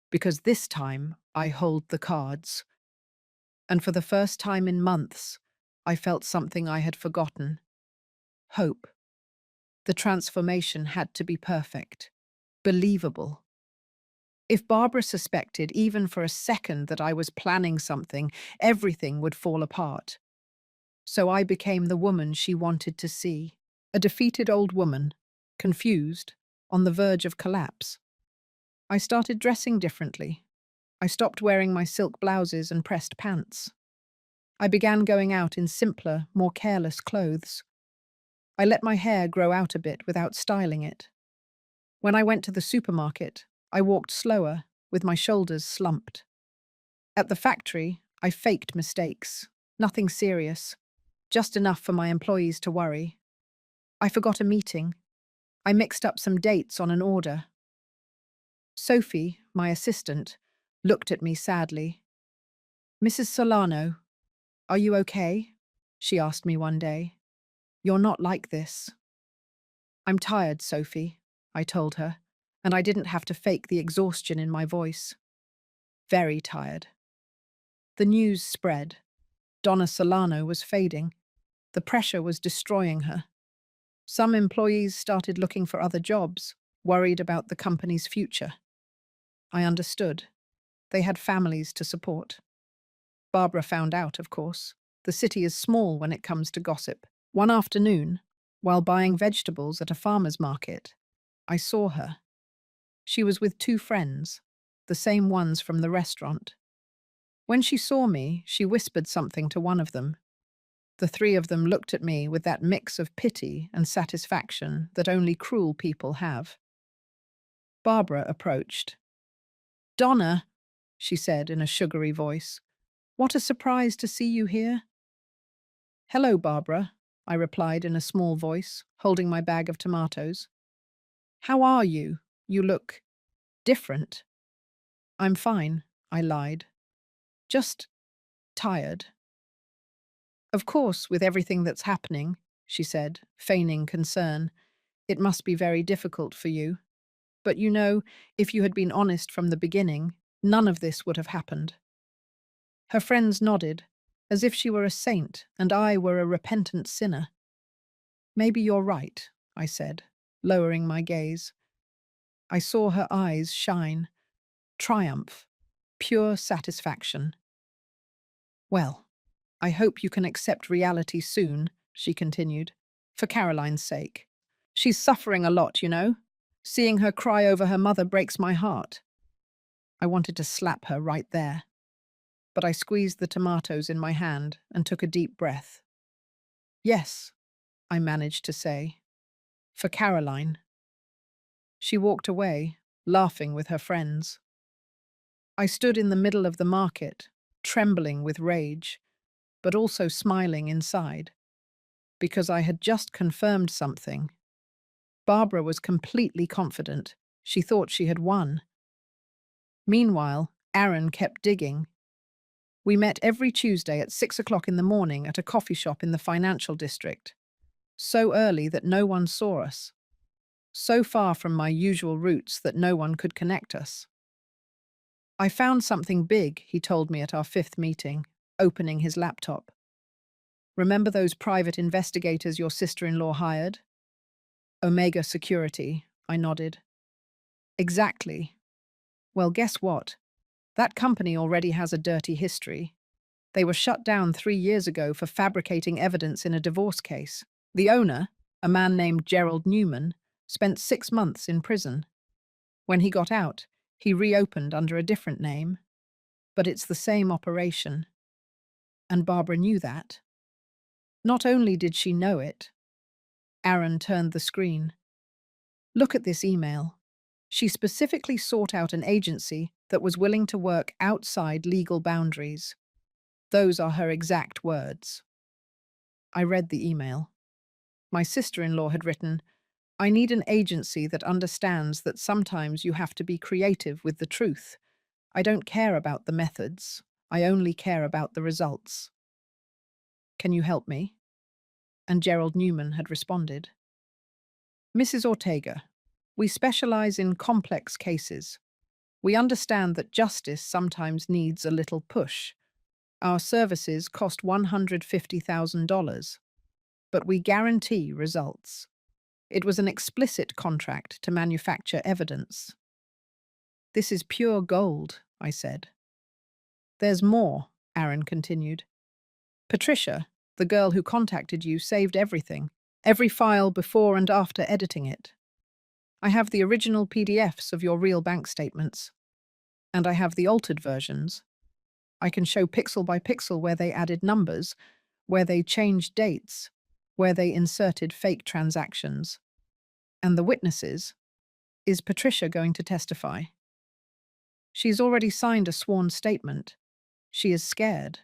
"Because this time I hold the cards." And for the first time in months, I felt something I had forgotten. Hope. The transformation had to be perfect, believable. If Barbara suspected even for a second that I was planning something, everything would fall apart. So I became the woman she wanted to see, a defeated old woman, confused, on the verge of collapse. I started dressing differently. I stopped wearing my silk blouses and pressed pants. I began going out in simpler, more careless clothes. I let my hair grow out a bit without styling it. When I went to the supermarket, I walked slower, with my shoulders slumped. At the factory, I faked mistakes. Nothing serious, just enough for my employees to worry. I forgot a meeting. I mixed up some dates on an order. Sophie, my assistant, looked at me sadly. "Mrs. Solano, are you okay?" she asked me one day. "You're not like this." "I'm tired, Sophie," I told her, and I didn't have to fake the exhaustion in my voice. Very tired. The news spread. Donna Solano was fading. The pressure was destroying her. Some employees started looking for other jobs, worried about the company's future. I understood. They had families to support. Barbara found out, of course. The city is small when it comes to gossip. One afternoon, while buying vegetables at a farmer's market, I saw her. She was with two friends, the same ones from the restaurant. When she saw me, she whispered something to one of them. The three of them looked at me with that mix of pity and satisfaction that only cruel people have. Barbara approached. "Donna," she said in a sugary voice, "what a surprise to see you here." "Hello, Barbara," I replied in a small voice, holding my bag of tomatoes. "How are you? You look different." "I'm fine," I lied. "Just tired." "Of course, with everything that's happening," she said, feigning concern, "it must be very difficult for you. But you know, if you had been honest from the beginning, none of this would have happened." Her friends nodded, as if she were a saint and I were a repentant sinner. "Maybe you're right," I said, lowering my gaze. I saw her eyes shine. Triumph. Pure satisfaction. "Well, I hope you can accept reality soon," she continued, "for Caroline's sake. She's suffering a lot, you know. Seeing her cry over her mother breaks my heart." I wanted to slap her right there, but I squeezed the tomatoes in my hand and took a deep breath. "Yes," I managed to say, "for Caroline." She walked away, laughing with her friends. I stood in the middle of the market, trembling with rage, but also smiling inside, because I had just confirmed something. Barbara was completely confident. She thought she had won. Meanwhile, Aaron kept digging. We met every Tuesday at 6 o'clock in the morning at a coffee shop in the financial district, so early that no one saw us, so far from my usual routes that no one could connect us. "I found something big," he told me at our fifth meeting, opening his laptop. "Remember those private investigators your sister-in-law hired?" "Omega Security," I nodded. "Exactly. Well, guess what? That company already has a dirty history. They were shut down 3 years ago for fabricating evidence in a divorce case. The owner, a man named Gerald Newman, spent 6 months in prison. When he got out, he reopened under a different name. But it's the same operation. And Barbara knew that. Not only did she know it." Aaron turned the screen. "Look at this email. She specifically sought out an agency that was willing to work outside legal boundaries. Those are her exact words." I read the email. My sister-in-law had written, "I need an agency that understands that sometimes you have to be creative with the truth. I don't care about the methods. I only care about the results. Can you help me?" And Gerald Newman had responded, "Mrs. Ortega, we specialize in complex cases. We understand that justice sometimes needs a little push. Our services cost $150,000, but we guarantee results. It was an explicit contract to manufacture evidence." "This is pure gold," I said. "There's more," Aaron continued. "Patricia, the girl who contacted you, saved everything, every file before and after editing it. I have the original PDFs of your real bank statements, and I have the altered versions. I can show pixel by pixel where they added numbers, where they changed dates, where they inserted fake transactions. And the witnesses, Is Patricia going to testify? She's already signed a sworn statement. She is scared,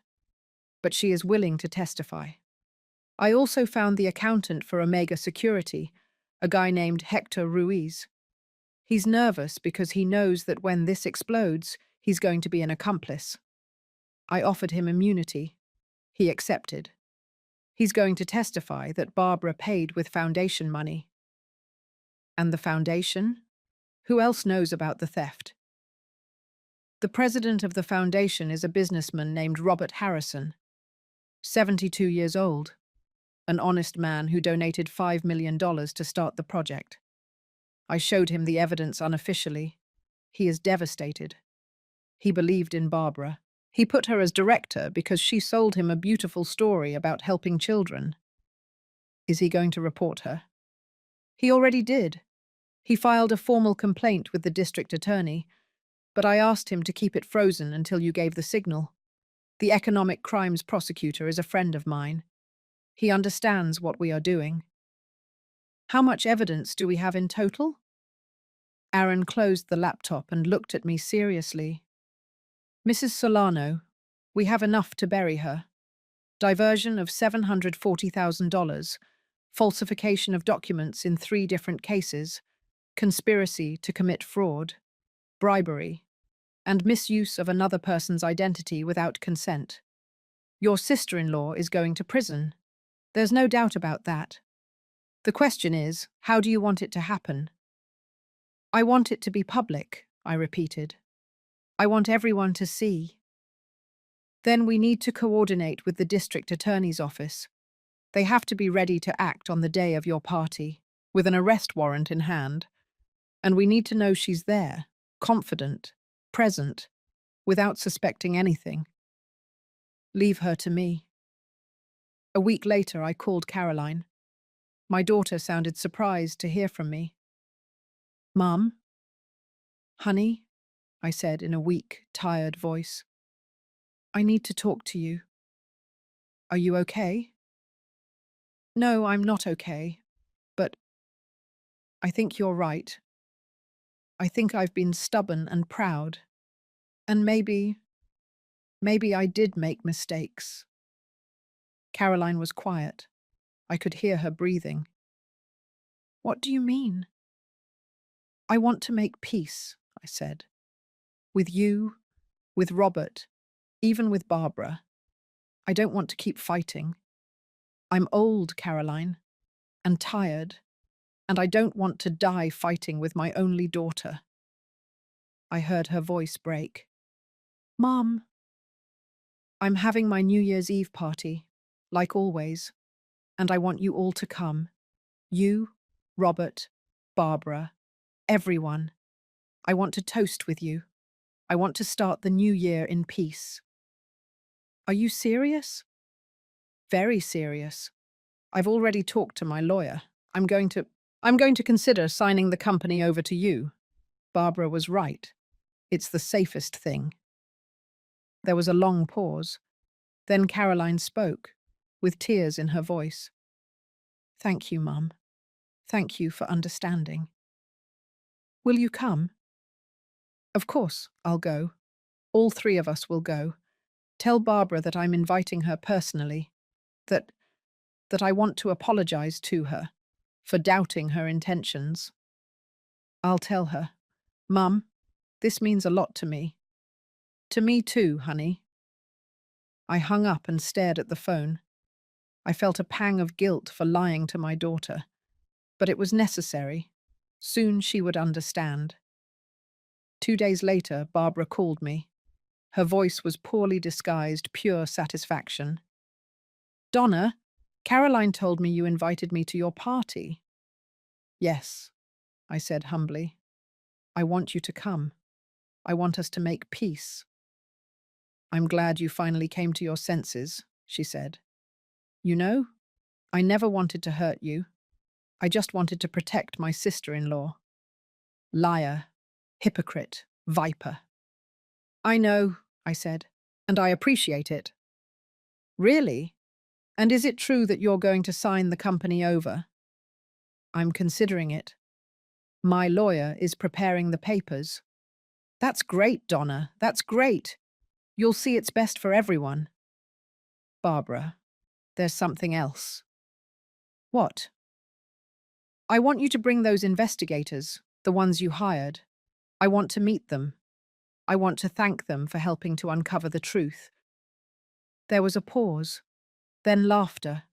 but she is willing to testify. I also found the accountant for Omega Security, a guy named Hector Ruiz. He's nervous because he knows that when this explodes, he's going to be an accomplice. I offered him immunity. He accepted. He's going to testify that Barbara paid with foundation money. And the foundation? Who else knows about the theft? The president of the foundation is a businessman named Robert Harrison, 72 years old, an honest man who donated $5 million to start the project. I showed him the evidence unofficially. He is devastated. He believed in Barbara. He put her as director because she sold him a beautiful story about helping children. Is he going to report her? He already did. He filed a formal complaint with the district attorney, but I asked him to keep it frozen until you gave the signal. The economic crimes prosecutor is a friend of mine. He understands what we are doing. How much evidence do we have in total? Aaron closed the laptop and looked at me seriously. Mrs. Solano, we have enough to bury her. Diversion of $740,000, falsification of documents in 3 different cases, conspiracy to commit fraud, bribery, and misuse of another person's identity without consent. Your sister-in-law is going to prison. There's no doubt about that. The question is, how do you want it to happen? I want it to be public, I repeated. I want everyone to see. Then we need to coordinate with the district attorney's office. They have to be ready to act on the day of your party, with an arrest warrant in hand. And we need to know she's there, confident, present, without suspecting anything. Leave her to me. A week later, I called Caroline. My daughter sounded surprised to hear from me. Mum? Honey? I said in a weak, tired voice. I need to talk to you. Are you okay? No, I'm not okay, but I think you're right. I think I've been stubborn and proud, and maybe I did make mistakes. Caroline was quiet. I could hear her breathing. What do you mean? I want to make peace, I said. With you, with Robert, even with Barbara. I don't want to keep fighting. I'm old, Caroline, and tired, and I don't want to die fighting with my only daughter. I heard her voice break. Mom, I'm having my New Year's Eve party, like always, and I want you all to come. You, Robert, Barbara, everyone. I want to toast with you. I want to start the new year in peace. Are you serious? Very serious. I've already talked to my lawyer. I'm going to consider signing the company over to you. Barbara was right. It's the safest thing. There was a long pause. Then Caroline spoke, with tears in her voice. Thank you, Mum. Thank you for understanding. Will you come? Of course, I'll go. All 3 of us will go. Tell Barbara that I'm inviting her personally, that I want to apologize to her for doubting her intentions. I'll tell her. Mum, this means a lot to me. To me too, honey. I hung up and stared at the phone. I felt a pang of guilt for lying to my daughter, but it was necessary. Soon she would understand. 2 days later, Barbara called me. Her voice was poorly disguised, pure satisfaction. Donna, Caroline told me you invited me to your party. Yes, I said humbly. I want you to come. I want us to make peace. I'm glad you finally came to your senses, she said. You know, I never wanted to hurt you. I just wanted to protect my sister-in-law. Liar, hypocrite, viper. I know, I said, and I appreciate it. Really? And is it true that you're going to sign the company over? I'm considering it. My lawyer is preparing the papers. That's great, Donna. That's great. You'll see it's best for everyone. Barbara, there's something else. What? I want you to bring those investigators, the ones you hired. I want to meet them. I want to thank them for helping to uncover the truth. There was a pause, then laughter.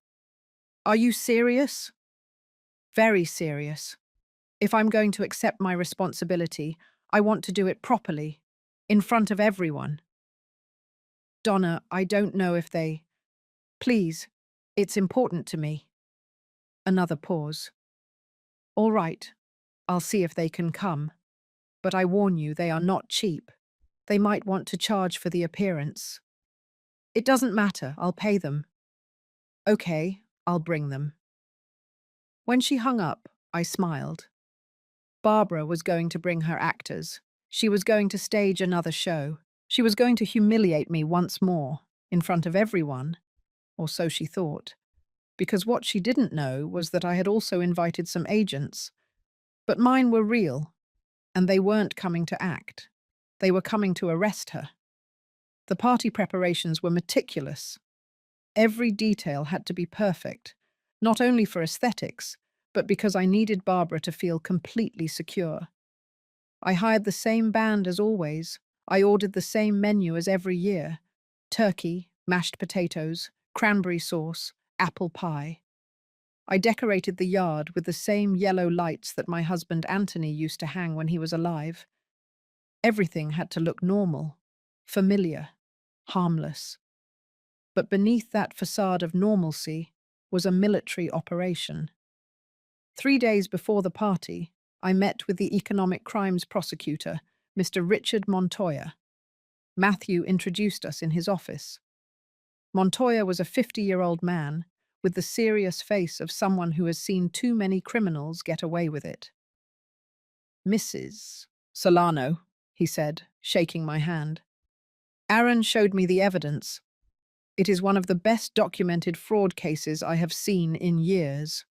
Are you serious? Very serious. If I'm going to accept my responsibility, I want to do it properly, in front of everyone. Donna, I don't know if they... Please, it's important to me. Another pause. All right, I'll see if they can come. But I warn you, they are not cheap. They might want to charge for the appearance. It doesn't matter, I'll pay them. Okay, I'll bring them. When she hung up, I smiled. Barbara was going to bring her actors. She was going to stage another show. She was going to humiliate me once more, in front of everyone, or so she thought. Because what she didn't know was that I had also invited some agents. But mine were real, and they weren't coming to act. They were coming to arrest her. The party preparations were meticulous. Every detail had to be perfect, not only for aesthetics, but because I needed Barbara to feel completely secure. I hired the same band as always. I ordered the same menu as every year: turkey, mashed potatoes, cranberry sauce, apple pie. I decorated the yard with the same yellow lights that my husband Anthony used to hang when he was alive. Everything had to look normal, familiar, harmless. But beneath that facade of normalcy was a military operation. 3 days before the party, I met with the economic crimes prosecutor, Mr. Richard Montoya. Matthew introduced us in his office. Montoya was a 50-year-old man with the serious face of someone who has seen too many criminals get away with it. Mrs. Solano, he said, shaking my hand. Aaron showed me the evidence. It is one of the best documented fraud cases I have seen in years.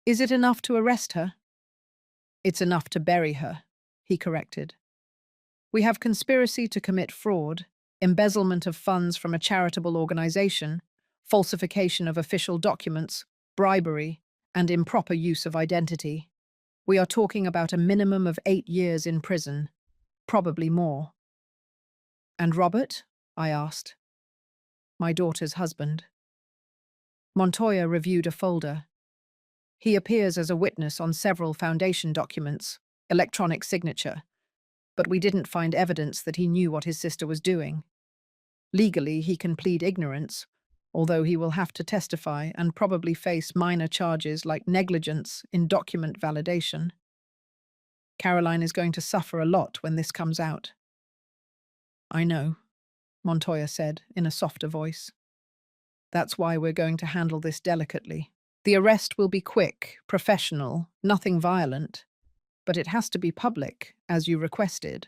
Is it enough to arrest her? It's enough to bury her, he corrected. We have conspiracy to commit fraud, embezzlement of funds from a charitable organization, falsification of official documents, bribery, and improper use of identity. We are talking about a minimum of 8 years in prison, probably more. And Robert? I asked. My daughter's husband. Montoya reviewed a folder. He appears as a witness on several foundation documents, electronic signature, but we didn't find evidence that he knew what his sister was doing. Legally, he can plead ignorance, although he will have to testify and probably face minor charges like negligence in document validation. Caroline is going to suffer a lot when this comes out. I know, Montoya said in a softer voice. That's why we're going to handle this delicately. The arrest will be quick, professional, nothing violent, but it has to be public, as you requested.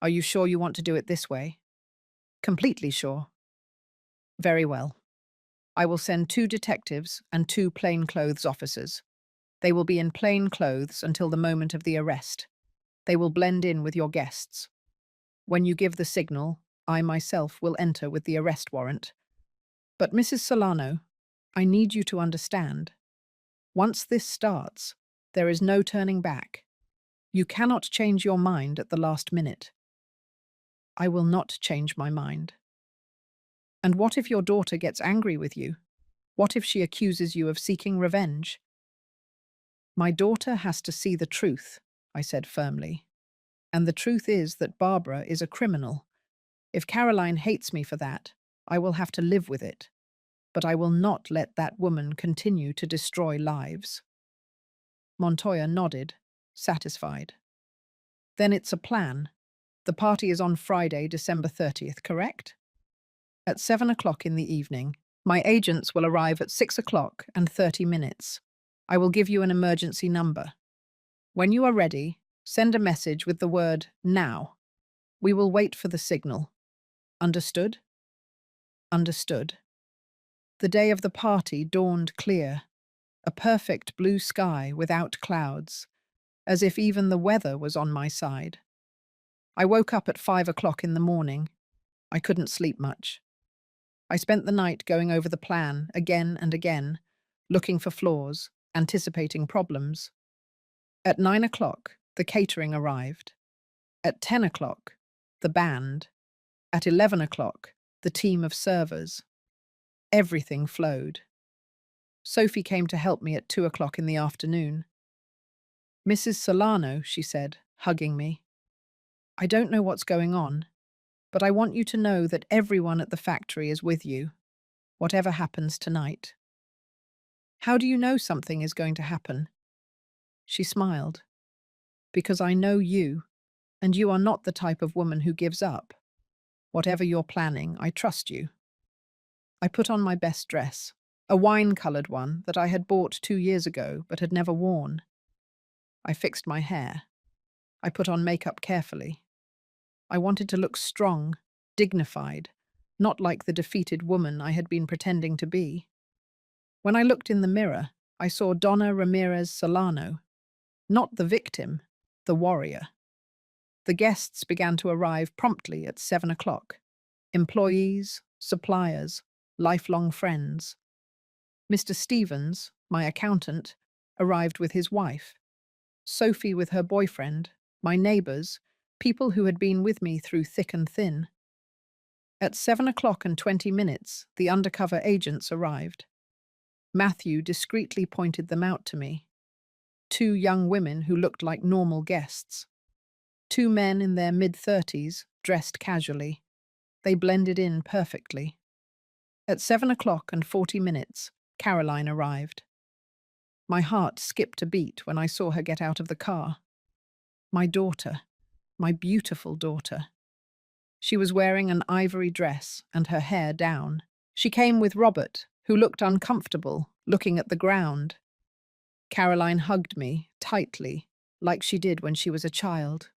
Are you sure you want to do it this way? Completely sure. Very well. I will send 2 detectives and 2 plainclothes officers. They will be in plain clothes until the moment of the arrest. They will blend in with your guests. When you give the signal, I myself will enter with the arrest warrant. But Mrs. Solano, I need you to understand. Once this starts, there is no turning back. You cannot change your mind at the last minute. I will not change my mind. And what if your daughter gets angry with you? What if she accuses you of seeking revenge? My daughter has to see the truth, I said firmly. And the truth is that Barbara is a criminal. If Caroline hates me for that, I will have to live with it. But I will not let that woman continue to destroy lives. Montoya nodded, satisfied. Then it's a plan. The party is on Friday, December 30th, correct? At 7 o'clock in the evening, my agents will arrive at 6 o'clock and 30 minutes. I will give you an emergency number. When you are ready, send a message with the word "now." We will wait for the signal. Understood? Understood. The day of the party dawned clear. a perfect blue sky without clouds, as if even the weather was on my side. I woke up at 5 o'clock in the morning. I couldn't sleep much. I spent the night going over the plan again and again, looking for flaws, anticipating problems. At 9 o'clock, the catering arrived. At 10 o'clock, the band. At 11 o'clock, the team of servers. Everything flowed. Sophie came to help me at 2 o'clock in the afternoon. "Mrs. Solano," she said, hugging me, "I don't know what's going on, but I want you to know that everyone at the factory is with you, whatever happens tonight." "How do you know something is going to happen?" She smiled. "Because I know you, and you are not the type of woman who gives up. Whatever you're planning, I trust you." I put on my best dress, a wine-colored one that I had bought 2 years ago but had never worn. I fixed my hair. I put on makeup carefully. I wanted to look strong, dignified, not like the defeated woman I had been pretending to be. When I looked in the mirror, I saw Donna Ramirez Solano, not the victim, the warrior. The guests began to arrive promptly at 7 o'clock. Employees, suppliers, lifelong friends. Mr. Stevens, my accountant, arrived with his wife. Sophie with her boyfriend, my neighbours, people who had been with me through thick and thin. At 7 o'clock and 20 minutes, the undercover agents arrived. Matthew discreetly pointed them out to me. 2 young women who looked like normal guests. 2 men in their mid-30s, dressed casually. They blended in perfectly. At 7 o'clock and 40 minutes, Caroline arrived. My heart skipped a beat when I saw her get out of the car. My daughter, my beautiful daughter. She was wearing an ivory dress and her hair down. She came with Robert, who looked uncomfortable, looking at the ground. Caroline hugged me, tightly, like she did when she was a child.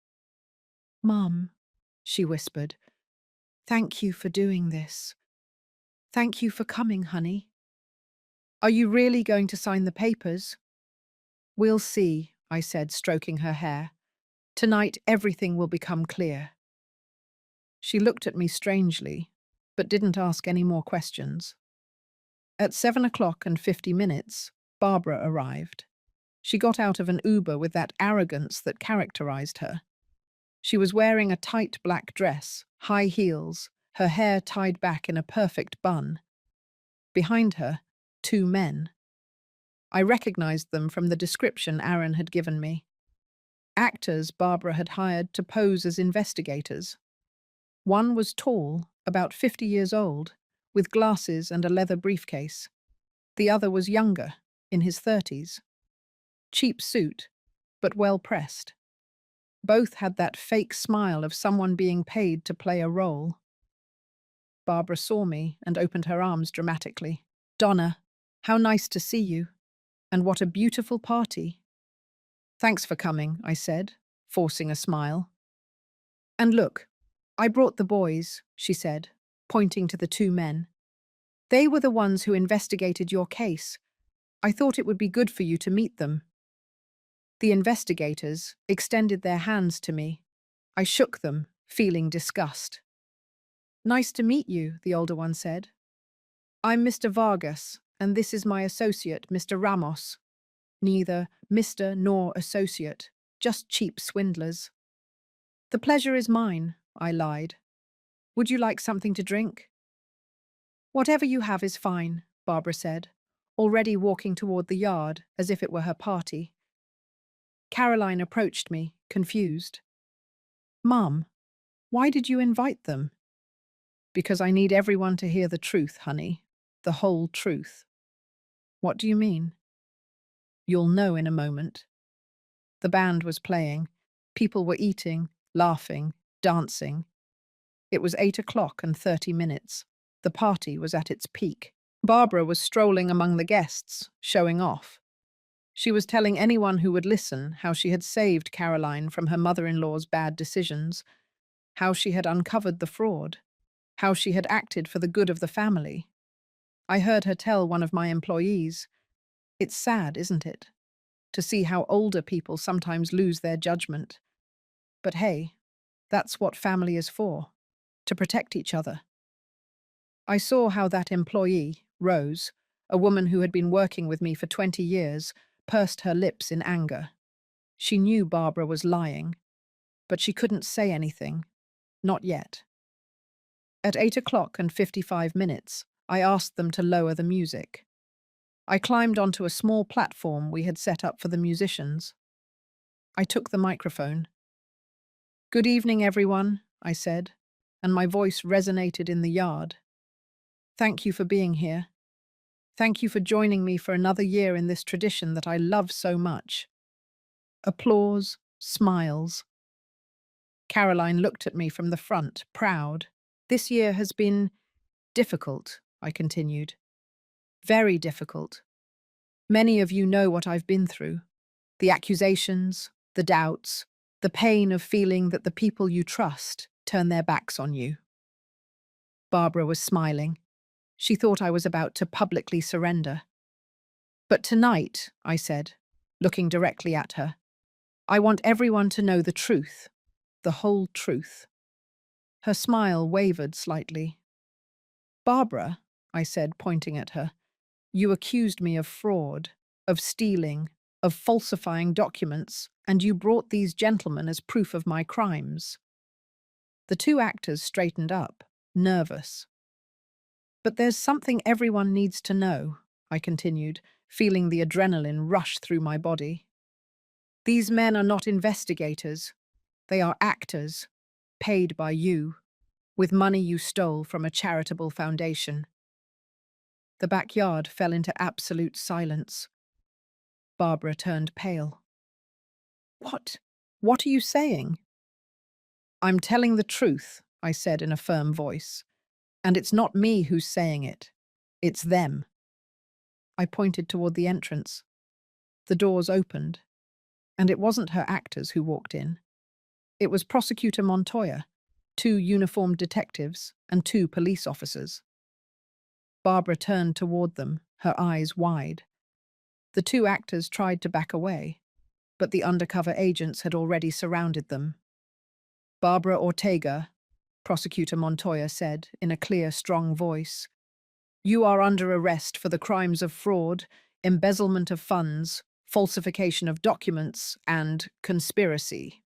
"Mum," she whispered, "thank you for doing this. Thank you for coming, honey." "Are you really going to sign the papers?" "We'll see," I said, stroking her hair. "Tonight everything will become clear." She looked at me strangely, but didn't ask any more questions. At 7 o'clock and 50 minutes, Barbara arrived. She got out of an Uber with that arrogance that characterized her. She was wearing a tight black dress, high heels, her hair tied back in a perfect bun. Behind her, 2 men. I recognized them from the description Aaron had given me. Actors Barbara had hired to pose as investigators. One was tall, about 50 years old, with glasses and a leather briefcase. The other was younger, in his 30s. Cheap suit, but well pressed. Both had that fake smile of someone being paid to play a role. Barbara saw me and opened her arms dramatically. "Donna, how nice to see you. And what a beautiful party." "Thanks for coming," I said, forcing a smile. "And look, I brought the boys," she said, pointing to the 2 men. "They were the ones who investigated your case. I thought it would be good for you to meet them." The investigators extended their hands to me. I shook them, feeling disgust. "Nice to meet you," the older one said. "I'm Mr. Vargas, and this is my associate, Mr. Ramos." "Neither Mr. nor associate, just cheap swindlers." "The pleasure is mine," I lied. "Would you like something to drink?" "Whatever you have is fine," Barbara said, already walking toward the yard as if it were her party. Caroline approached me, confused. "Mum, why did you invite them?" "Because I need everyone to hear the truth, honey. The whole truth." "What do you mean?" "You'll know in a moment." The band was playing. People were eating, laughing, dancing. It was 8 o'clock and 30 minutes. The party was at its peak. Barbara was strolling among the guests, showing off. She was telling anyone who would listen how she had saved Caroline from her mother-in-law's bad decisions, how she had uncovered the fraud, how she had acted for the good of the family. I heard her tell one of my employees, It's sad, isn't it, to see how older people sometimes lose their judgment. But hey, that's what family is for, to protect each other. I saw how that employee, Rose, a woman who had been working with me for 20 years, pursed her lips in anger. She knew Barbara was lying, but she couldn't say anything. Not yet. At 8 o'clock and 55 minutes, I asked them to lower the music. I climbed onto a small platform we had set up for the musicians. I took the microphone. "Good evening, everyone," I said, and my voice resonated in the yard. "Thank you for being here. Thank you for joining me for another year in this tradition that I love so much." Applause, smiles. Caroline looked at me from the front, proud. "This year has been difficult," I continued. "Very difficult. Many of you know what I've been through. The accusations, the doubts, the pain of feeling that the people you trust turn their backs on you." Barbara was smiling. She thought I was about to publicly surrender. "But tonight," I said, looking directly at her, "I want everyone to know the truth, the whole truth." Her smile wavered slightly. "Barbara," I said, pointing at her, "you accused me of fraud, of stealing, of falsifying documents, and you brought these gentlemen as proof of my crimes." The two actors straightened up, nervous. "But there's something everyone needs to know," I continued, feeling the adrenaline rush through my body. "These men are not investigators. They are actors, paid by you, with money you stole from a charitable foundation." The backyard fell into absolute silence. Barbara turned pale. "What? What are you saying?" "I'm telling the truth," I said in a firm voice. "And it's not me who's saying it. It's them." I pointed toward the entrance. The doors opened, and it wasn't her actors who walked in. It was Prosecutor Montoya, two uniformed detectives, and two police officers. Barbara turned toward them, her eyes wide. The two actors tried to back away, but the undercover agents had already surrounded them. "Barbara Ortega," Prosecutor Montoya said in a clear, strong voice, "you are under arrest for the crimes of fraud, embezzlement of funds, falsification of documents, and conspiracy."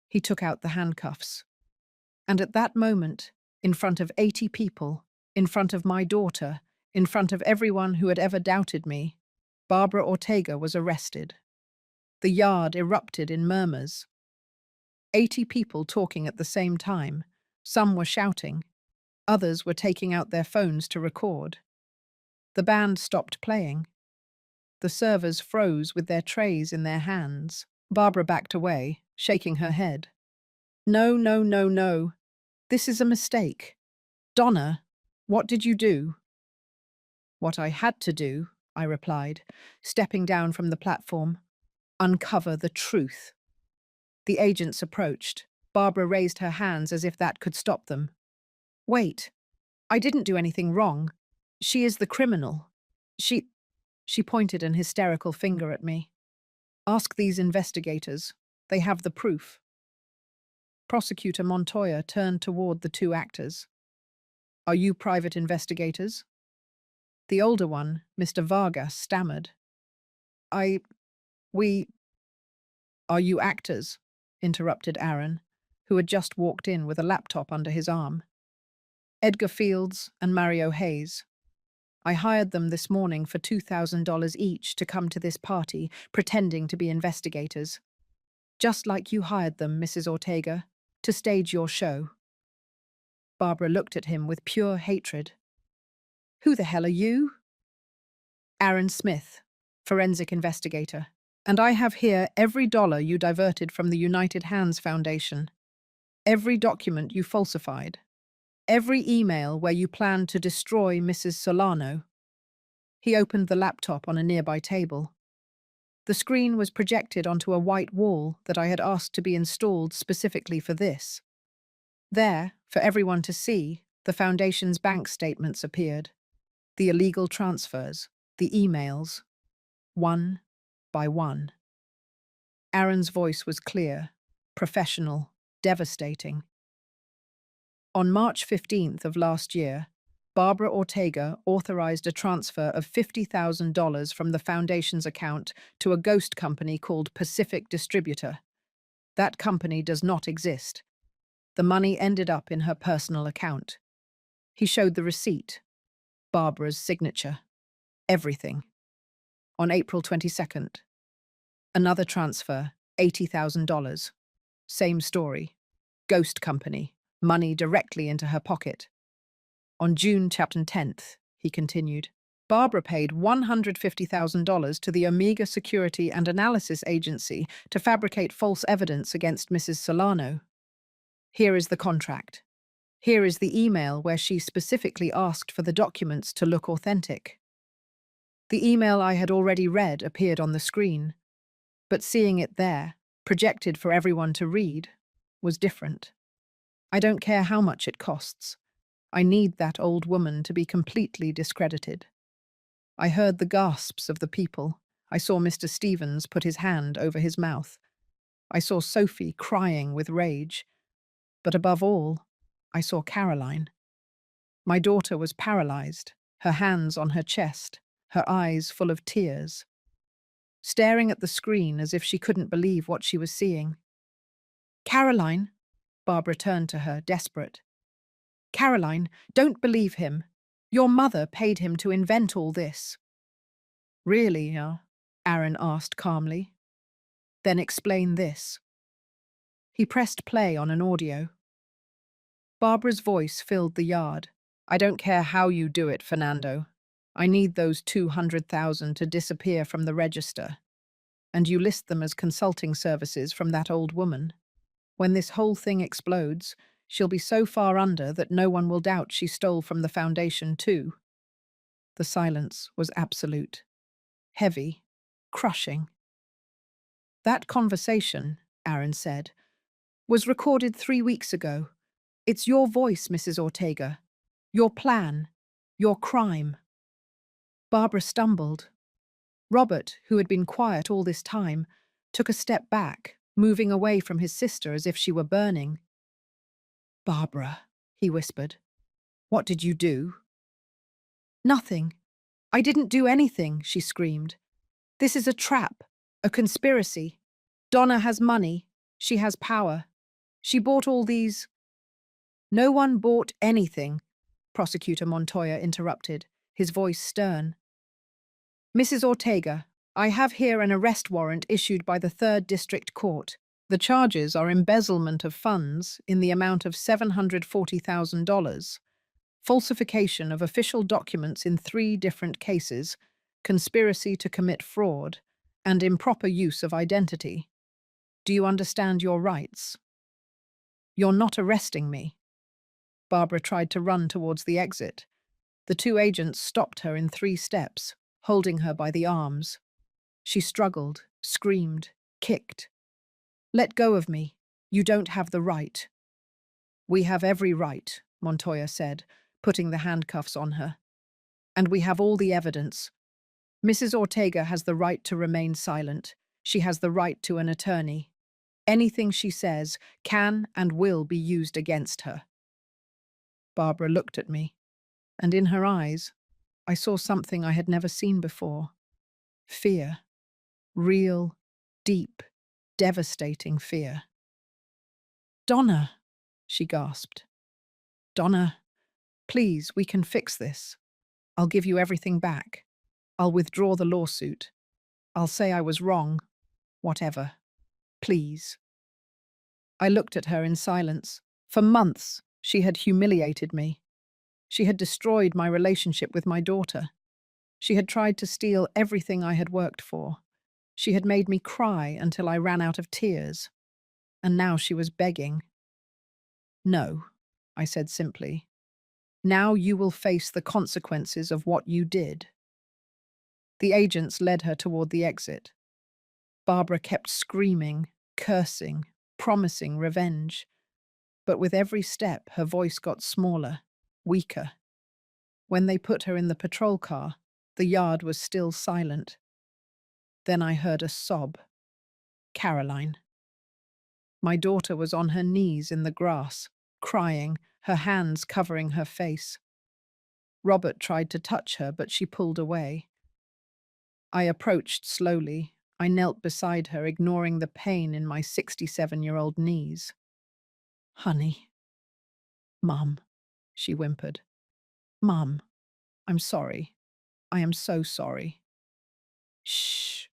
He took out the handcuffs. And at that moment, in front of 80 people, in front of my daughter, in front of everyone who had ever doubted me, Barbara Ortega was arrested. The yard erupted in murmurs. 80 people talking at the same time. Some were shouting. Others were taking out their phones to record. The band stopped playing. The servers froze with their trays in their hands. Barbara backed away, shaking her head. "No, no, no, no. This is a mistake. Donna, what did you do?" "What I had to do," I replied, stepping down from the platform. "Uncover the truth." The agents approached. Barbara raised her hands as if that could stop them. "Wait, I didn't do anything wrong. She is the criminal. She pointed an hysterical finger at me. "Ask these investigators. They have the proof." Prosecutor Montoya turned toward the two actors. "Are you private investigators?" The older one, Mr. Vargas, stammered. "I... we..." "Are you actors?" interrupted Aaron, who had just walked in with a laptop under his arm. "Edgar Fields and Mario Hayes. I hired them this morning for $2,000 each to come to this party, pretending to be investigators. Just like you hired them, Mrs. Ortega, to stage your show." Barbara looked at him with pure hatred. "Who the hell are you?" "Aaron Smith, forensic investigator. And I have here every dollar you diverted from the United Hands Foundation. Every document you falsified. Every email where you planned to destroy Mrs. Solano." He opened the laptop on a nearby table. The screen was projected onto a white wall that I had asked to be installed specifically for this. There, for everyone to see, the Foundation's bank statements appeared. The illegal transfers, The emails, one by one. Aaron's voice was clear, professional, devastating. On March 15th of last year, Barbara Ortega authorized a transfer of $50,000 from the foundation's account to a ghost company called Pacific Distributor. That company does not exist. The money ended up in her personal account. He showed the receipt, Barbara's signature, everything. On April 22nd, another transfer, $80,000. Same story. Ghost company, money directly into her pocket. On June 10th, he continued, Barbara paid $150,000 to the Omega Security and Analysis Agency to fabricate false evidence against Mrs. Solano. Here is the contract. Here is the email where she specifically asked for the documents to look authentic. The email I had already read appeared on the screen, but seeing it there, projected for everyone to read, was different. I don't care how much it costs. I need that old woman to be completely discredited. I heard the gasps of the people. I saw Mr. Stevens put his hand over his mouth. I saw Sophie crying with rage. But above all, I saw Caroline. My daughter was paralyzed, her hands on her chest, her eyes full of tears, staring at the screen as if she couldn't believe what she was seeing. Caroline, Barbara turned to her, desperate. Caroline, don't believe him. Your mother paid him to invent all this. Really, Aaron asked calmly. Then explain this. He pressed play on an audio. Barbara's voice filled the yard. I don't care how you do it, Fernando. I need those 200,000 to disappear from the register. And you list them as consulting services from that old woman. When this whole thing explodes, she'll be so far under that no one will doubt she stole from the foundation too. The silence was absolute. Heavy. Crushing. That conversation, Aaron said, was recorded 3 weeks ago. It's your voice, Mrs. Ortega. Your plan. Your crime. Barbara stumbled. Robert, who had been quiet all this time, took a step back, moving away from his sister as if she were burning. Barbara, he whispered. What did you do? Nothing. I didn't do anything, she screamed. This is a trap, a conspiracy. Donna has money. She has power. She bought all these. No one bought anything, Prosecutor Montoya interrupted, his voice stern. Mrs. Ortega, I have here an arrest warrant issued by the 3rd District Court. The charges are embezzlement of funds in the amount of $740,000, falsification of official documents in 3 different cases, conspiracy to commit fraud, and improper use of identity. Do you understand your rights? You're not arresting me. Barbara tried to run towards the exit. The 2 agents stopped her in 3 steps, holding her by the arms. She struggled, screamed, kicked. Let go of me. You don't have the right. We have every right, Montoya said, putting the handcuffs on her. And we have all the evidence. Mrs. Ortega has the right to remain silent. She has the right to an attorney. Anything she says can and will be used against her. Barbara looked at me, and in her eyes, I saw something I had never seen before. Fear. Real, deep, devastating fear. Donna, she gasped. Donna, please, we can fix this. I'll give you everything back. I'll withdraw the lawsuit. I'll say I was wrong. Whatever. Please. I looked at her in silence. For months, she had humiliated me. She had destroyed my relationship with my daughter. She had tried to steal everything I had worked for. She had made me cry until I ran out of tears. And now she was begging. No, I said simply. Now you will face the consequences of what you did. The agents led her toward the exit. Barbara kept screaming, cursing, promising revenge. But with every step, her voice got smaller, weaker. When they put her in the patrol car, The yard was still silent. Then I heard a sob. Caroline. My daughter was on her knees in the grass, crying, her hands covering her face. Robert tried to touch her, but she pulled away. I approached slowly. I knelt beside her, ignoring the pain in my 67-year-old knees. Honey. Mum, she whimpered. Mum, I'm sorry. I am so sorry. Shh.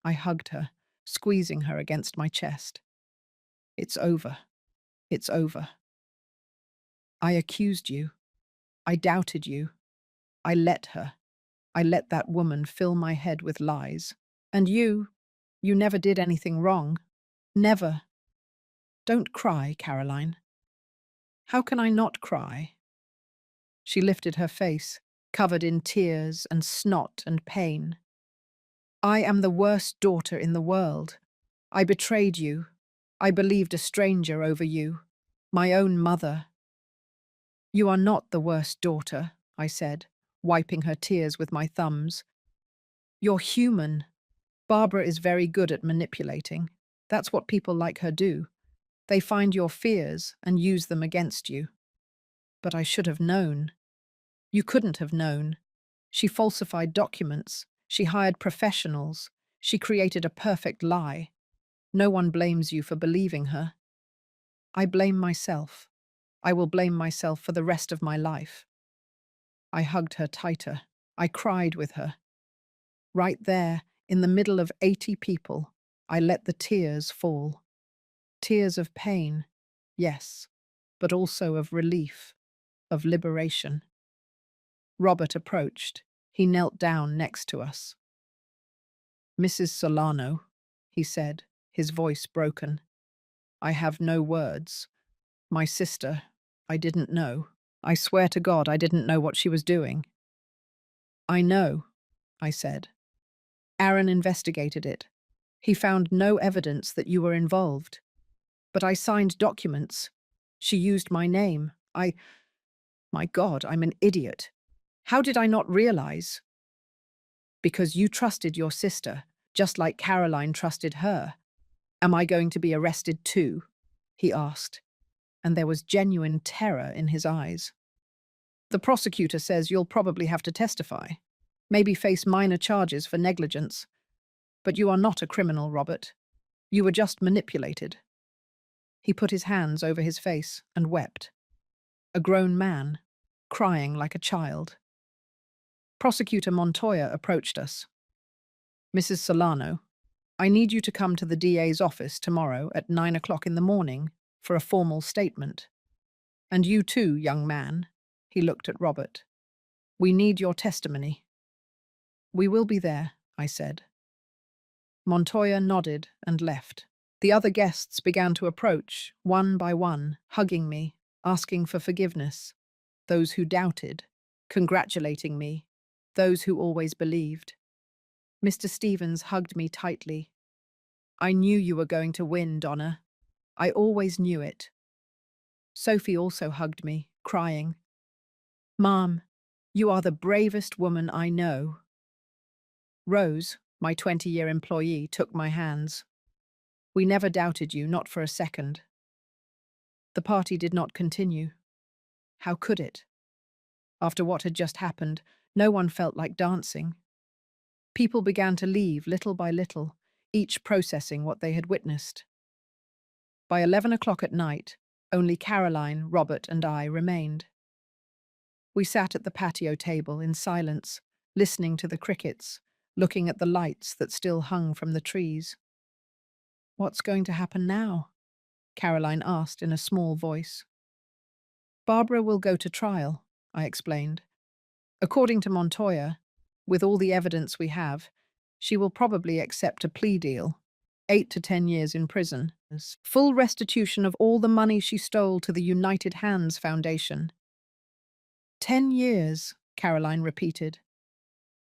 I hugged her, squeezing her against my chest. It's over. It's over. I accused you. I doubted you. I let her. I let that woman fill my head with lies. And you never did anything wrong. Never. Don't cry, Caroline. How can I not cry? She lifted her face, covered in tears and snot and pain. I am the worst daughter in the world. I betrayed you. I believed a stranger over you. My own mother. You are not the worst daughter, I said, wiping her tears with my thumbs. You're human. Barbara is very good at manipulating. That's what people like her do. They find your fears and use them against you. But I should have known. You couldn't have known. She falsified documents. She hired professionals. She created a perfect lie. No one blames you for believing her. I blame myself. I will blame myself for the rest of my life. I hugged her tighter. I cried with her. Right there, in the middle of 80 people, I let the tears fall. Tears of pain, yes, but also of relief, of liberation. Robert approached. He knelt down next to us. Mrs. Solano, he said, his voice broken. I have no words. My sister, I didn't know. I swear to God I didn't know what she was doing. I know, I said. Aaron investigated it. He found no evidence that you were involved. But I signed documents. She used my name. My God, I'm an idiot. How did I not realize? Because you trusted your sister, just like Caroline trusted her. Am I going to be arrested too? He asked, and there was genuine terror in his eyes. The prosecutor says you'll probably have to testify, maybe face minor charges for negligence. But you are not a criminal, Robert. You were just manipulated. He put his hands over his face and wept. A grown man, crying like a child. Prosecutor Montoya approached us. Mrs. Solano, I need you to come to the DA's office tomorrow at 9 o'clock in the morning for a formal statement. And you too, young man, he looked at Robert. We need your testimony. We will be there, I said. Montoya nodded and left. The other guests began to approach, one by one, hugging me, asking for forgiveness. Those who doubted, congratulating me, those who always believed. Mr. Stevens hugged me tightly. I knew you were going to win, Donna. I always knew it. Sophie also hugged me, crying. Mom, you are the bravest woman I know. Rose, my 20-year employee, took my hands. We never doubted you, not for a second. The party did not continue. How could it? After what had just happened, no one felt like dancing. People began to leave little by little, each processing what they had witnessed. By 11 o'clock at night, only Caroline, Robert, and I remained. We sat at the patio table in silence, listening to the crickets, looking at the lights that still hung from the trees. What's going to happen now? Caroline asked in a small voice. Barbara will go to trial, I explained. According to Montoya, with all the evidence we have, she will probably accept a plea deal, 8 to 10 years in prison, full restitution of all the money she stole to the United Hands Foundation. 10 years, Caroline repeated.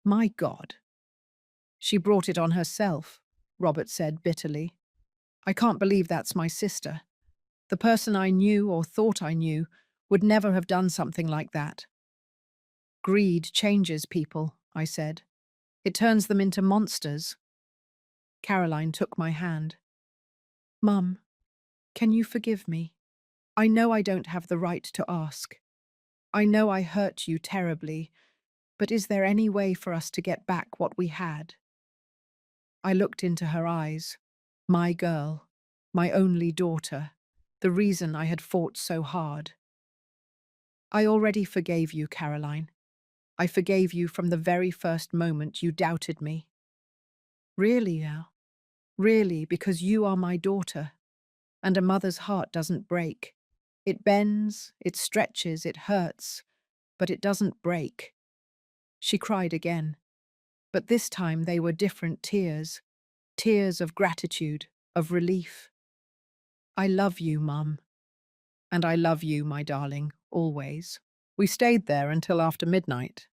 My God. She brought it on herself, Robert said bitterly. I can't believe that's my sister. The person I knew or thought I knew would never have done something like that. Greed changes people, I said. It turns them into monsters. Caroline took my hand. Mum, can you forgive me? I know I don't have the right to ask. I know I hurt you terribly, but is there any way for us to get back what we had? I looked into her eyes. My girl, my only daughter, the reason I had fought so hard. I already forgave you, Caroline. I forgave you from the very first moment you doubted me. Really, Al? Really, because you are my daughter, and a mother's heart doesn't break. It bends, it stretches, it hurts, but it doesn't break. She cried again, but this time they were different tears, tears of gratitude, of relief. I love you, Mum, and I love you, my darling, always. We stayed there until after midnight,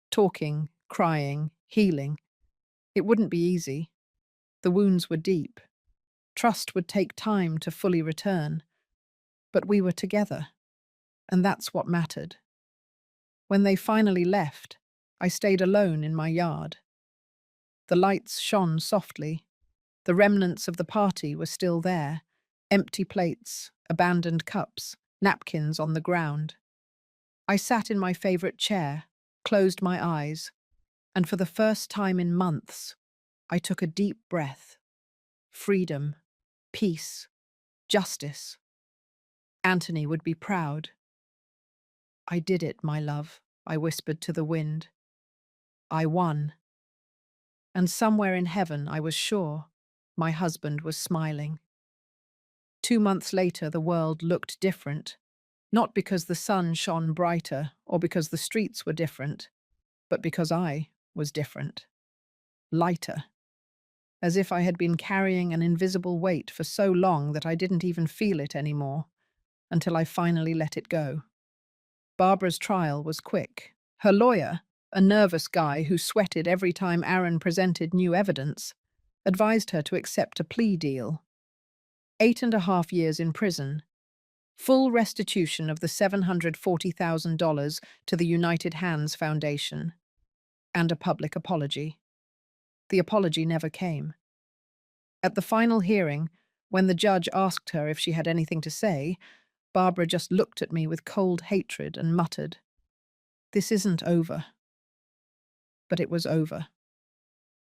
talking, crying, healing. It wouldn't be easy. The wounds were deep. Trust would take time to fully return. But we were together, and that's what mattered. When they finally left, I stayed alone in my yard. The lights shone softly. The remnants of the party were still there. Empty plates, abandoned cups, napkins on the ground. I sat in my favorite chair, closed my eyes, and for the first time in months, I took a deep breath. Freedom, peace, justice. Anthony would be proud. I did it, my love, I whispered to the wind. I won. And somewhere in heaven, I was sure, my husband was smiling. 2 months later, the world looked different, not because the sun shone brighter or because the streets were different, but because I was different. Lighter. As if I had been carrying an invisible weight for so long that I didn't even feel it anymore, until I finally let it go. Barbara's trial was quick. Her lawyer, a nervous guy who sweated every time Aaron presented new evidence, advised her to accept a plea deal. 8.5 years in prison, full restitution of the $740,000 to the United Hands Foundation, and a public apology. The apology never came. At the final hearing, when the judge asked her if she had anything to say, Barbara just looked at me with cold hatred and muttered, "This isn't over." But it was over.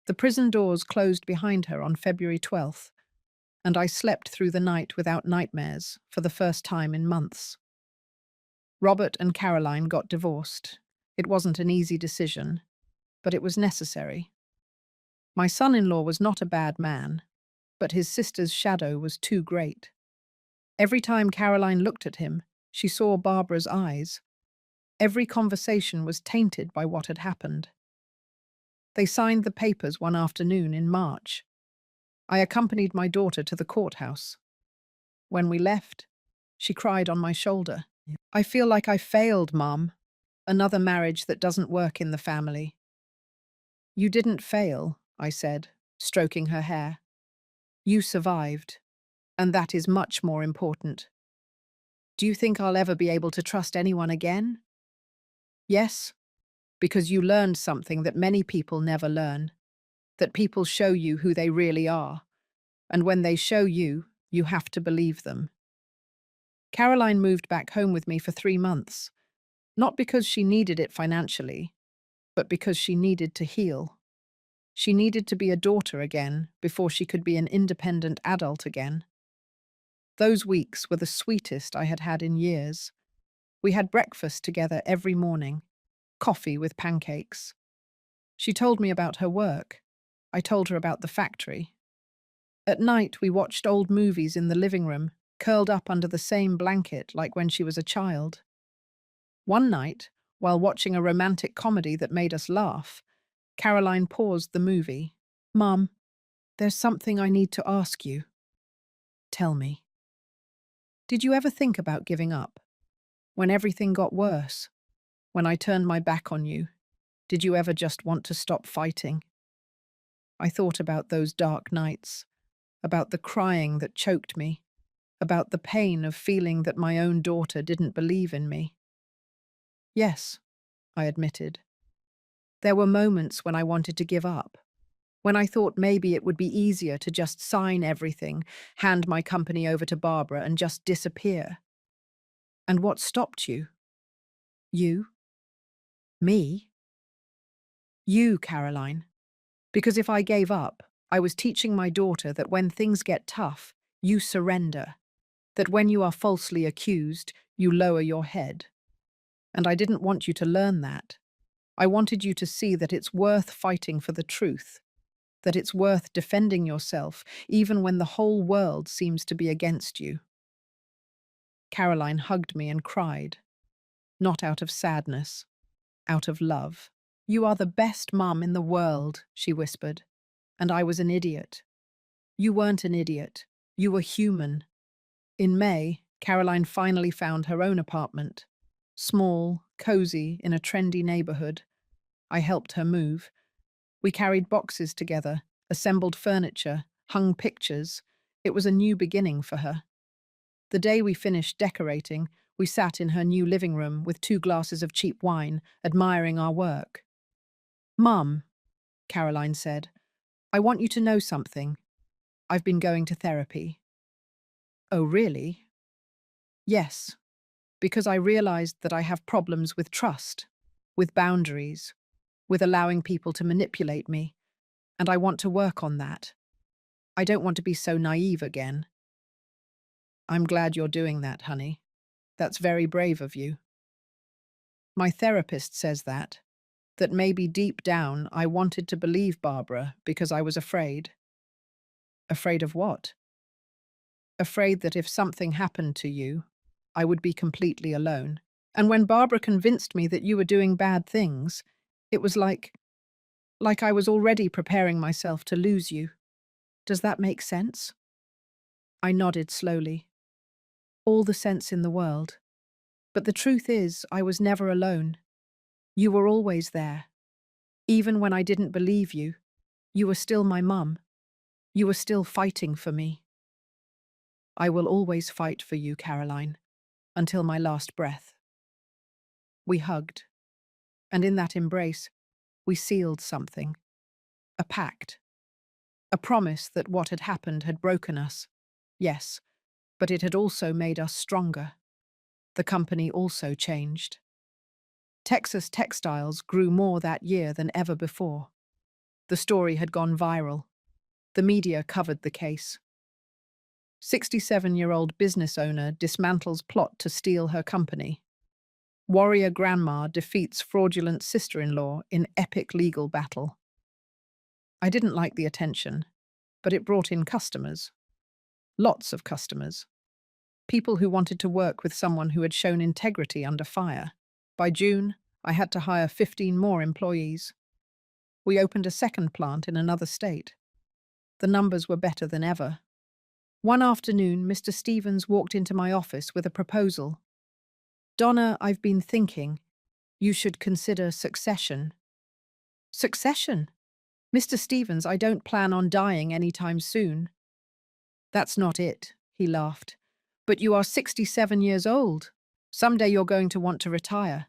The prison doors closed behind her on February 12th, and I slept through the night without nightmares for the first time in months. Robert and Caroline got divorced. It wasn't an easy decision, but it was necessary. My son-in-law was not a bad man, but his sister's shadow was too great. Every time Caroline looked at him, she saw Barbara's eyes. Every conversation was tainted by what had happened. They signed the papers one afternoon in March. I accompanied my daughter to the courthouse. When we left, she cried on my shoulder. "I feel like I failed, Mom. Another marriage that doesn't work in the family." "You didn't fail," I said, stroking her hair. "You survived, and that is much more important. Do you think I'll ever be able to trust anyone again?" "Yes, because you learned something that many people never learn, that people show you who they really are, and when they show you, you have to believe them." Caroline moved back home with me for 3 months, not because she needed it financially, but because she needed to heal. She needed to be a daughter again before she could be an independent adult again. Those weeks were the sweetest I had had in years. We had breakfast together every morning, coffee with pancakes. She told me about her work. I told her about the factory. At night, we watched old movies in the living room, curled up under the same blanket like when she was a child. One night, while watching a romantic comedy that made us laugh, Caroline paused the movie. "Mum, there's something I need to ask you." "Tell me." "Did you ever think about giving up? When everything got worse? When I turned my back on you? Did you ever just want to stop fighting?" I thought about those dark nights, about the crying that choked me, about the pain of feeling that my own daughter didn't believe in me. "Yes," I admitted. There were moments when I wanted to give up, when I thought maybe it would be easier to just sign everything, hand my company over to Barbara, and just disappear. And what stopped you? You? Me? You, Caroline. Because if I gave up, I was teaching my daughter that when things get tough, you surrender, that when you are falsely accused, you lower your head. And I didn't want you to learn that. I wanted you to see that it's worth fighting for the truth, that it's worth defending yourself, even when the whole world seems to be against you. Caroline hugged me and cried, not out of sadness, out of love. You are the best mum in the world, she whispered, and I was an idiot. You weren't an idiot. You were human. In May, Caroline finally found her own apartment. Small, cozy, in a trendy neighborhood. I helped her move. We carried boxes together, assembled furniture, hung pictures. It was a new beginning for her. The day we finished decorating, we sat in her new living room with 2 glasses of cheap wine, admiring our work. Mum, Caroline said, I want you to know something. I've been going to therapy. Oh, really? Yes, because I realized that I have problems with trust, with boundaries, with allowing people to manipulate me, and I want to work on that. I don't want to be so naive again. I'm glad you're doing that, honey. That's very brave of you. My therapist says that maybe deep down I wanted to believe Barbara because I was afraid. Afraid of what? Afraid that if something happened to you, I would be completely alone. And when Barbara convinced me that you were doing bad things, it was like I was already preparing myself to lose you. Does that make sense? I nodded slowly. All the sense in the world. But the truth is, I was never alone. You were always there. Even when I didn't believe you, you were still my mum. You were still fighting for me. I will always fight for you, Caroline, until my last breath. We hugged, and in that embrace, we sealed something. A pact. A promise that what had happened had broken us. Yes, but it had also made us stronger. The company also changed. Texas Textiles grew more that year than ever before. The story had gone viral. The media covered the case. 67-year-old business owner dismantles plot to steal her company. Warrior grandma defeats fraudulent sister-in-law in epic legal battle. I didn't like the attention, but it brought in customers. Lots of customers. People who wanted to work with someone who had shown integrity under fire. By June, I had to hire 15 more employees. We opened a second plant in another state. The numbers were better than ever. One afternoon, Mr. Stevens walked into my office with a proposal. Donna, I've been thinking, you should consider succession. Succession? Mr. Stevens, I don't plan on dying anytime soon. That's not it, he laughed. But you are 67 years old. Someday you're going to want to retire.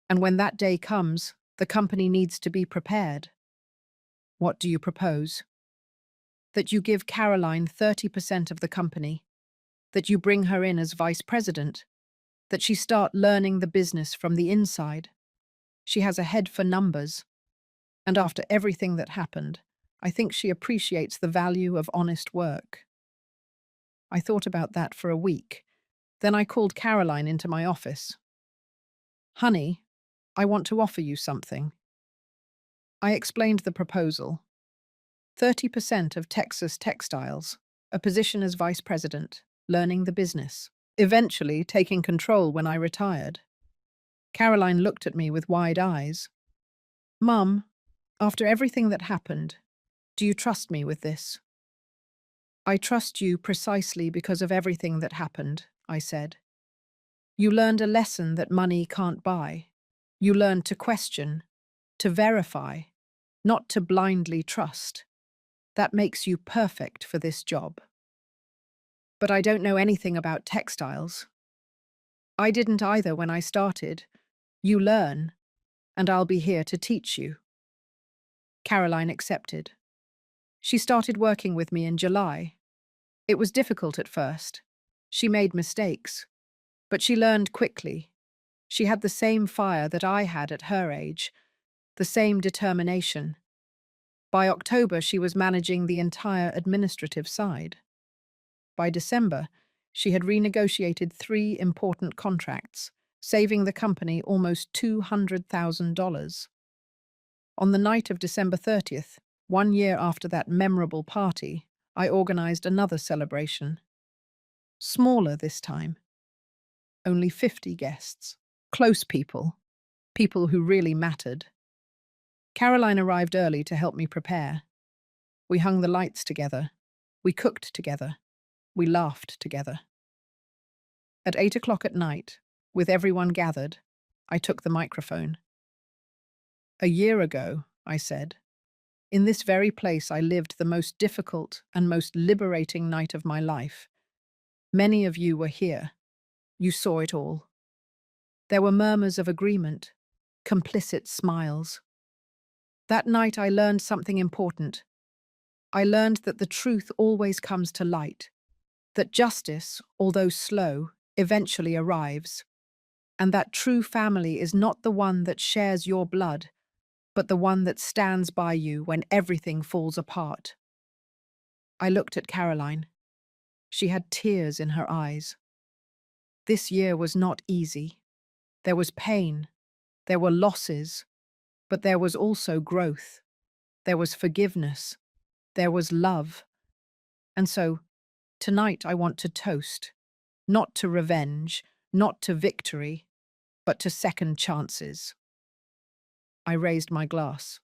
And when that day comes, the company needs to be prepared. What do you propose? That you give Caroline 30% of the company, that you bring her in as vice president, that she start learning the business from the inside. She has a head for numbers, and after everything that happened, I think she appreciates the value of honest work. I thought about that for a week. Then I called Caroline into my office. Honey, I want to offer you something. I explained the proposal. 30% of Texas Textiles, a position as vice president, learning the business, eventually taking control when I retired. Caroline looked at me with wide eyes. Mum, after everything that happened, do you trust me with this? I trust you precisely because of everything that happened, I said. You learned a lesson that money can't buy. You learned to question, to verify, not to blindly trust. That makes you perfect for this job. But I don't know anything about textiles. I didn't either when I started. You learn, and I'll be here to teach you." Caroline accepted. She started working with me in July. It was difficult at first. She made mistakes, but she learned quickly. She had the same fire that I had at her age, the same determination. By October, she was managing the entire administrative side. By December, she had renegotiated 3 important contracts, saving the company almost $200,000. On the night of December 30th, 1 year after that memorable party, I organized another celebration. Smaller this time. Only 50 guests. Close people. People who really mattered. Caroline arrived early to help me prepare. We hung the lights together. We cooked together. We laughed together. At 8 o'clock at night, with everyone gathered, I took the microphone. "A year ago," I said, "in this very place I lived the most difficult and most liberating night of my life. Many of you were here. You saw it all. There were murmurs of agreement, complicit smiles. That night I learned something important. I learned that the truth always comes to light, that justice, although slow, eventually arrives, and that true family is not the one that shares your blood, but the one that stands by you when everything falls apart." I looked at Caroline. She had tears in her eyes. This year was not easy. There was pain, there were losses, but there was also growth. There was forgiveness. There was love. And so, tonight I want to toast, not to revenge, not to victory, but to second chances. I raised my glass.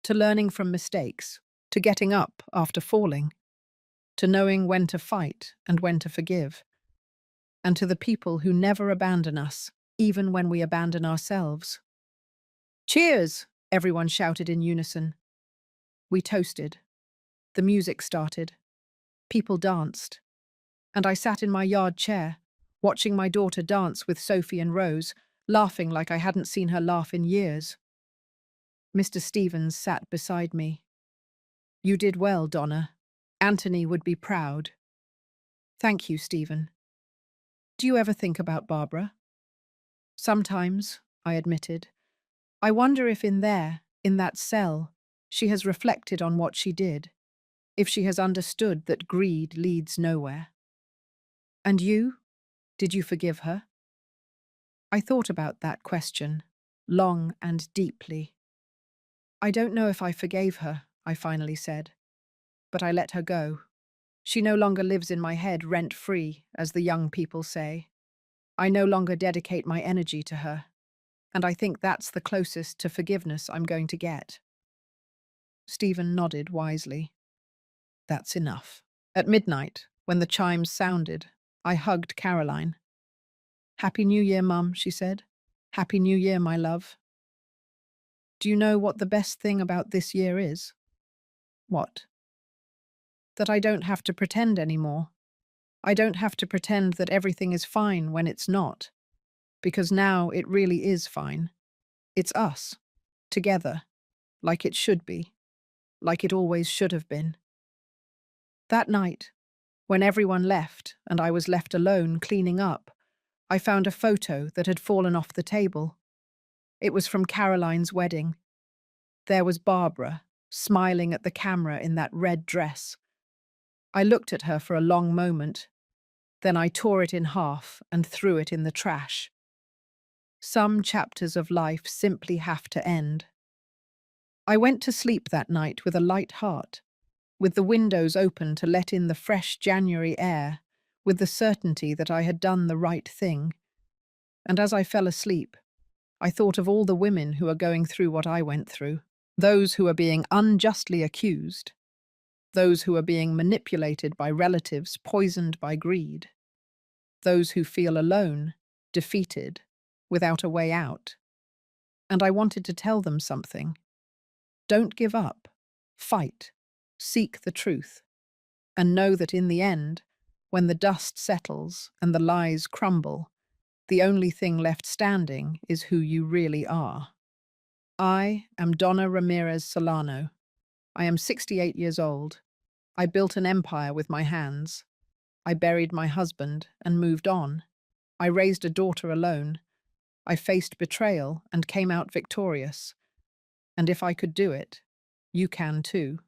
To learning from mistakes, to getting up after falling, to knowing when to fight and when to forgive, and to the people who never abandon us, even when we abandon ourselves. "Cheers!" everyone shouted in unison. We toasted. The music started. People danced. And I sat in my yard chair, watching my daughter dance with Sophie and Rose, laughing like I hadn't seen her laugh in years. Mr. Stevens sat beside me. "You did well, Donna. Anthony would be proud." "Thank you, Stephen." "Do you ever think about Barbara?" "Sometimes," I admitted. "I wonder if in that cell, she has reflected on what she did, if she has understood that greed leads nowhere." "And you? Did you forgive her?" I thought about that question, long and deeply. "I don't know if I forgave her," I finally said, "but I let her go. She no longer lives in my head rent-free, as the young people say. I no longer dedicate my energy to her, and I think that's the closest to forgiveness I'm going to get." Stephen nodded wisely. "That's enough." At midnight, when the chimes sounded, I hugged Caroline. "Happy New Year, Mum," she said. "Happy New Year, my love." "Do you know what the best thing about this year is?" "What?" "That I don't have to pretend anymore. I don't have to pretend that everything is fine when it's not. Because now it really is fine. It's us, together, like it should be, like it always should have been." That night, when everyone left and I was left alone cleaning up, I found a photo that had fallen off the table. It was from Caroline's wedding. There was Barbara, smiling at the camera in that red dress. I looked at her for a long moment. Then I tore it in half and threw it in the trash. Some chapters of life simply have to end. I went to sleep that night with a light heart, with the windows open to let in the fresh January air, with the certainty that I had done the right thing. And as I fell asleep, I thought of all the women who are going through what I went through, those who are being unjustly accused, those who are being manipulated by relatives poisoned by greed, those who feel alone, defeated, without a way out. And I wanted to tell them something. Don't give up. Fight. Seek the truth. And know that in the end, when the dust settles and the lies crumble, the only thing left standing is who you really are. I am Donna Ramirez Solano. I am 68 years old. I built an empire with my hands. I buried my husband and moved on. I raised a daughter alone. I faced betrayal and came out victorious. And if I could do it, you can too.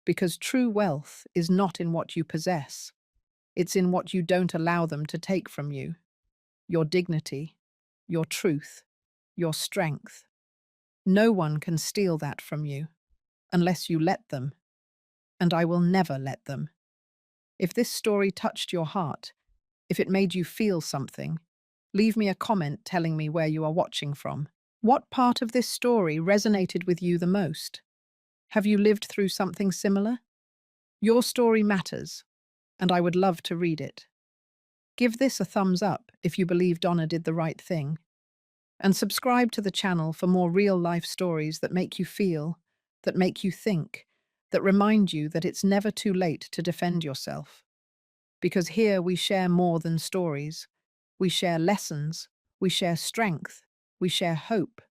Because true wealth is not in what you possess, it's in what you don't allow them to take from you: your dignity, your truth, your strength. No one can steal that from you unless you let them, and I will never let them. If this story touched your heart, if it made you feel something, leave me a comment telling me where you are watching from. What part of this story resonated with you the most? Have you lived through something similar? Your story matters, and I would love to read it. Give this a thumbs up if you believe Donna did the right thing, and subscribe to the channel for more real-life stories that make you feel, that make you think, that remind you that it's never too late to defend yourself. Because here we share more than stories. We share lessons, we share strength, we share hope.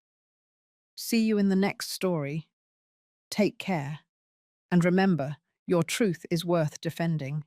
See you in the next story. Take care. And remember, your truth is worth defending.